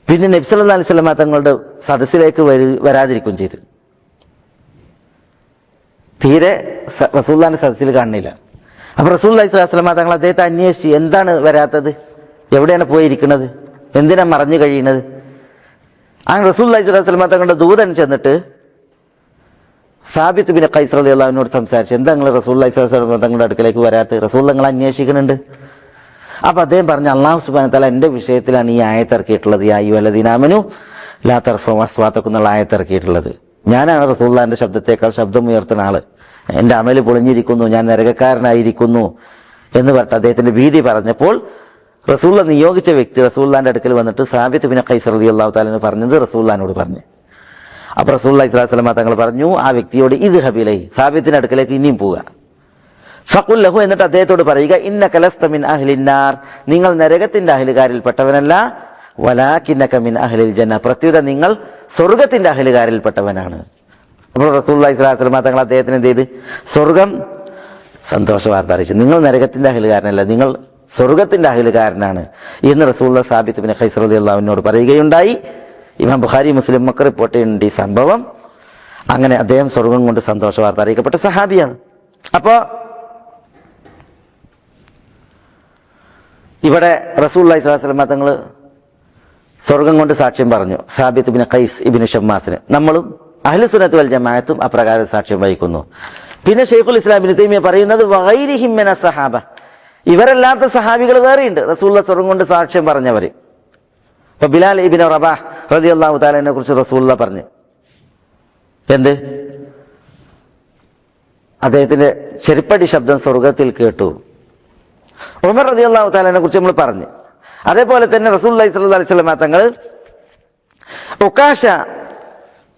പിന്നെ നബി സല്ലല്ലാഹു അലൈഹി വസല്ലം തങ്ങളുടെ സദസ്സിലേക്ക് വരാതിരിക്കുകയും ചെയ്തു. തീരെ റസൂലുള്ളാഹിന്റെ സദസ്സിൽ കാണുന്നില്ല. അപ്പൊ റസൂലുള്ളാഹി സ്വല്ലല്ലാഹു അലൈഹി വസല്ലം തങ്ങൾ അദ്ദേഹത്തെ അന്വേഷിച്ച്, എന്താണ് വരാത്തത്, എവിടെയാണ് പോയിരിക്കുന്നത്, എന്തിനാ മറഞ്ഞു കഴിയുന്നത്? അങ്ങനെ റസൂലുള്ളാഹി സ്വല്ലല്ലാഹു അലൈഹി വസല്ലം തങ്ങളുടെ ദൂതൻ ചെന്നിട്ട് സാബിത്ത് ഇബ്നു ഖൈസ് റളിയല്ലാഹു അൻഹുവിനോട് സംസാരിച്ചു, എന്താ നിങ്ങൾ റസൂലുള്ളാഹി സ്വല്ലല്ലാഹു അലൈഹി വസല്ലം തങ്ങളുടെ അടുക്കലേക്ക് വരാത്തത്, റസൂൽ നിങ്ങൾ അന്വേഷിക്കുന്നുണ്ട്. അപ്പൊ അദ്ദേഹം പറഞ്ഞു, അല്ലാഹു സുബ്ഹാനഹു വ തആല എന്റെ വിഷയത്തിലാണ് ഈ ആയത്ത് ഇറക്കിയിട്ടുള്ളത്, യാ അയ്യുഹല്ലദീന ആമനു ലാ തർഫഉ അസ്വാതകും എന്നുള്ള ആയത്ത് ഇറക്കിയിട്ടുള്ളത്. ഞാനാണ് റസൂലുള്ളാഹിന്റെ ശബ്ദത്തേക്കാൾ ശബ്ദം ഉയർത്തുന്ന ആള്, എന്റെ അമല് പൊളിഞ്ഞിരിക്കുന്നു, ഞാൻ നരകക്കാരനായിരിക്കുന്നു എന്ന് പറഞ്ഞിട്ട് അദ്ദേഹത്തിന്റെ ഭീതി പറഞ്ഞപ്പോൾ റസൂലുള്ള നിയോഗിച്ച വ്യക്തി റസൂലുള്ളാഹിന്റെ അടുക്കൽ വന്നിട്ട് സാബിത്ത് ഇബ്നു ഖൈസ് റളിയല്ലാഹു തആല പറഞ്ഞത് റസൂലുള്ളാഹിനോട് പറഞ്ഞു. അപ്പൊ റസൂലുള്ളാഹി സ്വല്ലല്ലാഹു അലൈഹി വസല്ലം തങ്ങൾ പറഞ്ഞു ആ വ്യക്തിയോട്, ഇദ്ഹബ് ഇലൈഹി, സാബിത്തിന്റെ അടുക്കലേക്ക് ഇനിയും പോവുക. ഫഖുൽ ലഹു, എന്നിട്ട് അദ്ദേഹത്തോട് പറയുക, ഇന്നക ലസ്ത മിൻ അഹ്ലിന്നാർ, നിങ്ങൾ നരകത്തിന്റെ അഹ്ലുകാരിൽപ്പെട്ടവനല്ല, വലാകിന്നക മിൻ അഹ്ലിൽ ജന്ന, പ്രത്യുത നിങ്ങൾ സ്വർഗത്തിന്റെ അഹ്ലുകാരിൽപ്പെട്ടവനാണ്. അപ്പോൾ റസൂലുള്ളാഹി സ്വല്ലല്ലാഹു അലൈഹി വസല്ലം തങ്ങൾ അദ്ദേഹത്തിന് എന്ത് ചെയ്ത്, സന്തോഷ വാർത്ത അറിയിച്ചു. നിങ്ങൾ നരകത്തിന്റെ അഹലുകാരനല്ല, നിങ്ങൾ സ്വർഗത്തിന്റെ അഹലുകാരനാണ് എന്ന് റസൂലുള്ളാഹി സാബിത്ത് ബിൻ ഖൈസ് റളിയല്ലാഹു അൻഹുവിനോട് പറയുകയുണ്ടായി. ഇമാം ബുഖാരി മുസ്ലിം ഒക്കെ റിപ്പോർട്ട് ചെയ്യുന്നുണ്ട് ഈ സംഭവം. അങ്ങനെ അദ്ദേഹം സ്വർഗം കൊണ്ട് സന്തോഷ വാർത്ത അറിയിക്കപ്പെട്ട സഹാബിയാണ്. അപ്പോ ഇവിടെ റസൂലുള്ളാഹി സ്വല്ലല്ലാഹു അലൈഹി വസല്ലം തങ്ങൾ സ്വർഗം കൊണ്ട് സാക്ഷ്യം പറഞ്ഞു സാബിത്ത് ബിൻ ഖൈസ് ഇബ്നു ഷമ്മാസിന്. നമ്മളും അഹ്ലുസുന്നത്ത് വൽ ജമാഅത്തും അപ്രകാരം സാക്ഷ്യം വഹിക്കുന്നു. പിന്നെ ശൈഖുൽ ഇസ്ലാം ഇബ്നു തൈമിയ്യ പറയുന്നത് വഗൈരിഹിം മിന സഹാബ, ഇവരല്ലാത്ത സഹാബികൾ വേറെയുണ്ട് റസൂലുള്ളാഹി സ്വർഗം കൊണ്ട് സാക്ഷ്യം പറഞ്ഞവര്. ഇപ്പൊ ബിലാൽ ഇബ്നു റബാഹ് റളിയല്ലാഹു തആലയെ കുറിച്ച് റസൂലുള്ളാഹി പറഞ്ഞു എന്ത്? അദ്ദേഹത്തിന്റെ ചെരുപ്പടി ശബ്ദം സ്വർഗത്തിൽ കേട്ടു. ഉമർ റളിയല്ലാഹു തആലയെ കുറിച്ച് നമ്മൾ പറഞ്ഞു. അതേപോലെ തന്നെ റസൂലുള്ളാഹി സ്വല്ലല്ലാഹു അലൈഹി വസല്ലം തങ്ങൾ ഉകാശ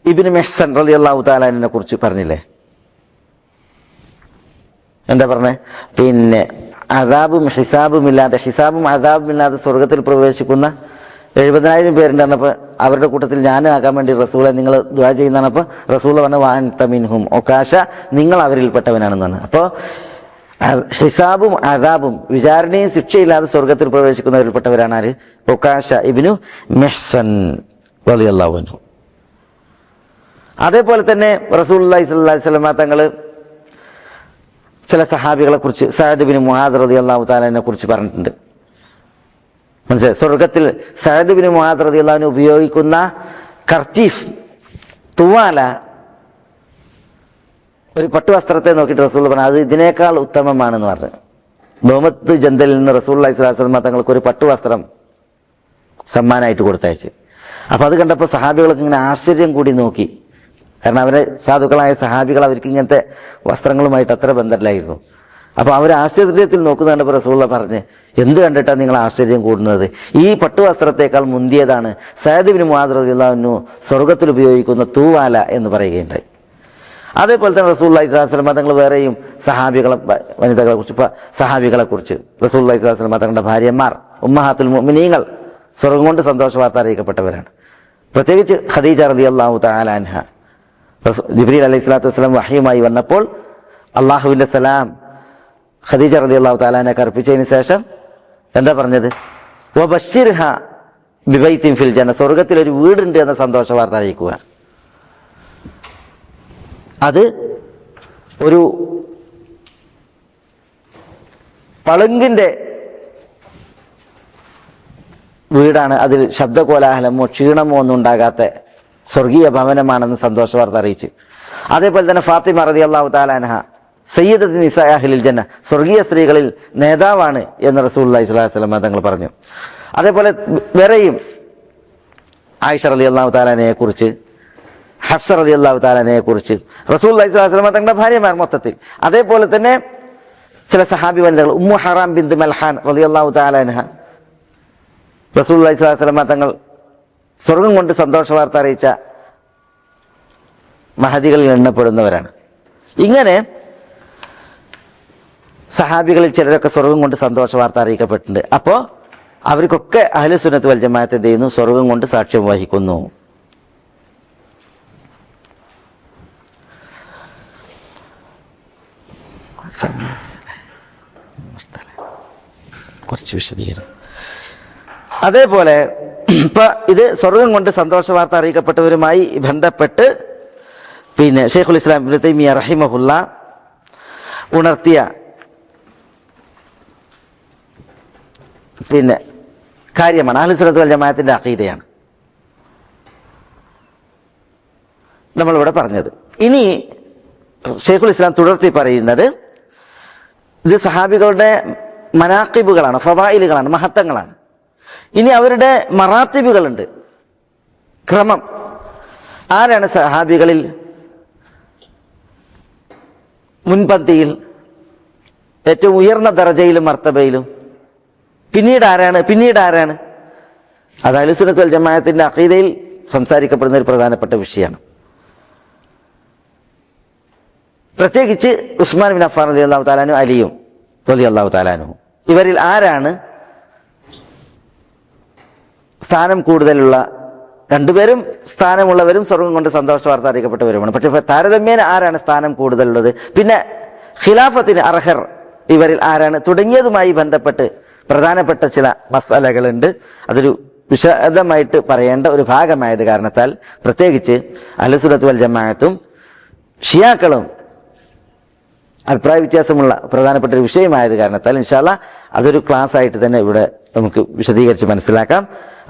ഇബ്നു മെഹ്സൻ റളിയല്ലാഹു തആലയെ കുറിച്ച് പറഞ്ഞില്ലേ? എന്താ പറഞ്ഞേ? പിന്നെ അദാബും ഹിസാബും ഇല്ലാതെ, ഹിസാബും അദാബും ഇല്ലാതെ സ്വർഗത്തിൽ പ്രവേശിക്കുന്ന 70,000 പേരുണ്ട് പറഞ്ഞപ്പോൾ അവരുടെ കൂട്ടത്തിൽ ഞാനാകാൻ വേണ്ടി റസൂലെ നിങ്ങൾ ദുആ ചെയ്യുന്നതാണ്. അപ്പോൾ റസൂൽ പറഞ്ഞ വഅൻത മിൻഹും, ഉകാശ നിങ്ങൾ അവരിൽപ്പെട്ടവനാണെന്നാണ്. അപ്പോൾ ഹിസാബും അദാബും വിചാരണയും ശിക്ഷയില്ലാതെ സ്വർഗത്തിൽ പ്രവേശിക്കുന്നവരിൽപ്പെട്ടവരാണ് ആര്? ഉകാശ ഇബ്നു മെഹ്സൻ റളിയല്ലാഹു അൻഹു. അതേപോലെ തന്നെ റസൂലുള്ളാഹി സ്വല്ലല്ലാഹു അലൈഹി വസല്ലം തങ്ങൾ ചില സഹാബികളെ കുറിച്ച് സഅദ് ബിൻ മുആദ് റളിയല്ലാഹു തആലയെ കുറിച്ച് പറഞ്ഞിട്ടുണ്ട്. മനസ്സിലായി? സ്വർഗത്തിൽ സഅദ് ബിൻ മുആദ് റളിയല്ലാഹു അൻഹു ഉപയോഗിക്കുന്ന കർച്ചീഫ്, തുവാല, ഒരു പട്ടുവസ്ത്രത്തെ നോക്കിയിട്ട് റസൂൽ പറഞ്ഞു അത് ഇതിനേക്കാൾ ഉത്തമമാണെന്ന് പറഞ്ഞു. ബഹുമത്ത് ജന്തലിൽ നിന്ന് റസൂലുള്ളാഹി സ്വല്ലല്ലാഹു അലൈഹി വസല്ലം തങ്ങൾക്ക് ഒരു പട്ടുവസ്ത്രം സമ്മാനമായിട്ട് കൊടുത്തയച്ച്. അപ്പൊ അത് കണ്ടപ്പോൾ സഹാബികൾക്ക് ഇങ്ങനെ ആശ്ചര്യം കൂടി നോക്കി. കാരണം അവരെ സാധുക്കളായ സഹാബികൾ അവർക്ക് ഇങ്ങനത്തെ വസ്ത്രങ്ങളുമായിട്ട് അത്ര ബന്ധമില്ലായിരുന്നു. അപ്പൊ അവർ ആശ്ചര്യത്തിൽ നോക്കുന്ന കണ്ടപ്പോൾ റസൂലുള്ളാഹി പറഞ്ഞ് എന്ത് കണ്ടിട്ടാണ് നിങ്ങൾ ആശ്ചര്യം കൂടുന്നത്? ഈ പട്ടുവസ്ത്രത്തെക്കാൾ മുന്തിയതാണ് സഅദ് ബിൻ മുആദ് റളിയല്ലാഹു അൻഹു സ്വർഗത്തിൽ ഉപയോഗിക്കുന്ന തൂവാല എന്ന് പറയുകയുണ്ടായി. അതേപോലെ തന്നെ റസൂലുള്ളാഹി സ്വല്ലല്ലാഹു അലൈഹി വസല്ലം തങ്ങൾ വേറെയും വനിതകളെ കുറിച്ച് സഹാബികളെ കുറിച്ച് റസൂലുള്ളാഹി സ്വല്ലല്ലാഹു അലൈഹി വസല്ലം തങ്ങളുടെ ഭാര്യമാർ ഉമ്മഹാത്തുൽ മുഅ്മിനീങ്ങൾ സ്വർഗം കൊണ്ട് സന്തോഷ വാർത്ത അറിയിക്കപ്പെട്ടവരാണ്. പ്രത്യേകിച്ച് ഖദീജ റളിയല്ലാഹു തആല അൻഹ ജിബ്രീൽ അലൈഹി സ്വലാത്തു വസ്സലാം വഹയുമായി വന്നപ്പോൾ അള്ളാഹുവിന്റെ സലാം ഖദീജ റളിയല്ലാഹു തആല അൻഹയെ കർപ്പിച്ചതിന് ശേഷം എന്താ പറഞ്ഞത്? വബശ്ശിർഹ ബിബൈത്തിൻ ഫിൽ ജന്ന, സ്വർഗത്തിൽ ഒരു വീടുണ്ട് എന്ന സന്തോഷ വാർത്ത അറിയിക്കുക. അത് ഒരു പളുങ്കിന്റെ വീടാണ്, അതിൽ ശബ്ദകോലാഹലമോ ക്ഷീണമോ ഒന്നും ഉണ്ടാകാത്ത സ്വർഗീയ ഭവനമാണെന്ന് സന്തോഷ വാർത്ത അറിയിച്ച്. അതേപോലെ തന്നെ ഫാത്തിമ റളിയല്ലാഹു തആല അൻഹ സയ്യിദത്തു നിസാഇ അഹ്ലിൽ ജന്ന, സ്വർഗീയ സ്ത്രീകളിൽ നേതാവാണ് എന്ന് റസൂലുള്ളാഹി സ്വല്ലല്ലാഹു അലൈഹി വസല്ലം തങ്ങൾ പറഞ്ഞു. അതേപോലെ വേറെയും ആയിഷ റളിയല്ലാഹു തആല അൻഹയെ കുറിച്ച്, ഹഫ്സ റളിയല്ലാഹു തആല അൻഹയെ കുറിച്ച് റസൂലുള്ളാഹി സ്വല്ലല്ലാഹു അലൈഹി വസല്ലം തങ്ങളുടെ ഭാര്യമാർ മൊത്തത്തിൽ. അതേപോലെ തന്നെ ചില സഹാബി വനിതകൾ ഉമ്മു ഹറാം ബിൻത് മൽഹാൻ റളിയല്ലാഹു തആല അൻഹ റസൂലുള്ളാഹി സ്വല്ലല്ലാഹു അലൈഹി വസല്ലം തങ്ങൾ സ്വർഗം കൊണ്ട് സന്തോഷ വാർത്ത അറിയിച്ച മഹദികളിൽ എണ്ണപ്പെടുന്നവരാണ്. ഇങ്ങനെ സഹാബികളിൽ ചിലരൊക്കെ സ്വർഗം കൊണ്ട് സന്തോഷ വാർത്ത അറിയിക്കപ്പെട്ടിട്ടുണ്ട്. അപ്പോൾ അവർക്കൊക്കെ അഹ്ലു സുന്നത്ത് വൽ ജമാഅത്ത് എന്ത് ചെയ്യുന്നു? സ്വർഗം കൊണ്ട് സാക്ഷ്യം വഹിക്കുന്നു. കുറച്ച് വിശദീകരണം. അതേപോലെ ഇപ്പൊ ഇത് സ്വർഗം കൊണ്ട് സന്തോഷ വാർത്ത അറിയിക്കപ്പെട്ടവരുമായി ബന്ധപ്പെട്ട് പിന്നെ ശൈഖുൽ ഇസ്ലാം ഇബ്നു തൈമിയ്യ റഹിമഹുല്ല ഉണർത്തിയ പിന്നെ കാര്യമാണ്, അഹ്ലു സുന്നത്ത് വൽ ജമാഅത്തിന്റെ അഖീദയാണ് നമ്മളിവിടെ പറഞ്ഞത്. ഇനി ശൈഖുൽ ഇസ്ലാം തുടർത്തി പറയുന്നത് ഇത് സഹാബികളുടെ മനാഖിബുകളാണ്, ഫവായിലുകളാണ്, മഹത്വങ്ങളാണ്. ഇനി അവരുടെ മറാത്തിബുകളുണ്ട്, ക്രമം. ആരാണ് സഹാബികളിൽ മുൻപന്തിയിൽ ഏറ്റവും ഉയർന്ന ദറജയിലും മർത്തബയിലും? പിന്നീട് ആരാണ്? അത് അഹ്ലു സുന്നത്ത് വൽ ജമാഅത്തിന്റെ അഖീദയിൽ സംസാരിക്കപ്പെടുന്ന ഒരു പ്രധാനപ്പെട്ട വിഷയമാണ്. പ്രത്യേകിച്ച് ഉസ്മാൻ ബിൻ അഫ്ഫാൻ റളിയല്ലാഹു തആല അൻഹു, അലിയും റളിയല്ലാഹു തആല അൻഹു, ഇവരിൽ ആരാണ് സ്ഥാനം കൂടുതലുള്ള? രണ്ടുപേരും സ്ഥാനമുള്ളവരും സ്വർഗം കൊണ്ട് സന്തോഷ വാർത്ത അറിയിക്കപ്പെട്ടവരുമാണ്. പക്ഷെ താരതമ്യേന ആരാണ് സ്ഥാനം കൂടുതലുള്ളത്? പിന്നെ ഖിലാഫത്തിന് അർഹർ ഇവരിൽ ആരാണ് തുടങ്ങിയതുമായി ബന്ധപ്പെട്ട് പ്രധാനപ്പെട്ട ചില മസലകളുണ്ട്. അതൊരു വിശദമായിട്ട് പറയേണ്ട ഒരു ഭാഗമായത് കാരണത്താൽ, പ്രത്യേകിച്ച് അഹ്ലുസുന്നത്ത് വൽ ജമാഅത്തും ഷിയാക്കളും അഭിപ്രായ വ്യത്യാസമുള്ള പ്രധാനപ്പെട്ട ഒരു വിഷയമായത് കാരണത്താൽ ഇൻഷാ അല്ലാഹ് അതൊരു ക്ലാസ് ആയിട്ട് തന്നെ ഇവിടെ നമുക്ക് വിശദീകരിച്ച് മനസ്സിലാക്കാം.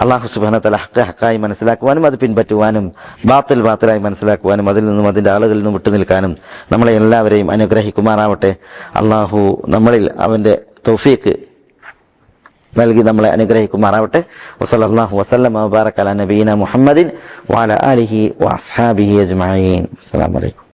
അല്ലാഹു സുബ്ഹാനഹു വ തആല ഹഖ് ഹഖായി മനസ്സിലാക്കുവാനും അത് പിൻപറ്റുവാനും ബാത്തിൽ ബാത്തിലായി മനസ്സിലാക്കുവാനും അതിൽ നിന്നും അതിൻ്റെ ആളുകളിൽ നിന്നും വിട്ടുനിൽക്കാനും നമ്മളെ എല്ലാവരെയും അനുഗ്രഹിക്കുമാറാവട്ടെ. അല്ലാഹു നമ്മളിൽ അവൻ്റെ തൗഫീഖ് നൽകി നമ്മളെ അനുഗ്രഹിക്കുമാറാവട്ടെ. വസല്ലല്ലാഹു വസല്ലമ വബാറക അലാ നബിയിന മുഹമ്മദിൻ വഅലാ ആലിഹി വഅസ്ഹാബിഹി അജ്മഈൻ. അസ്സലാമു അലൈക്കും.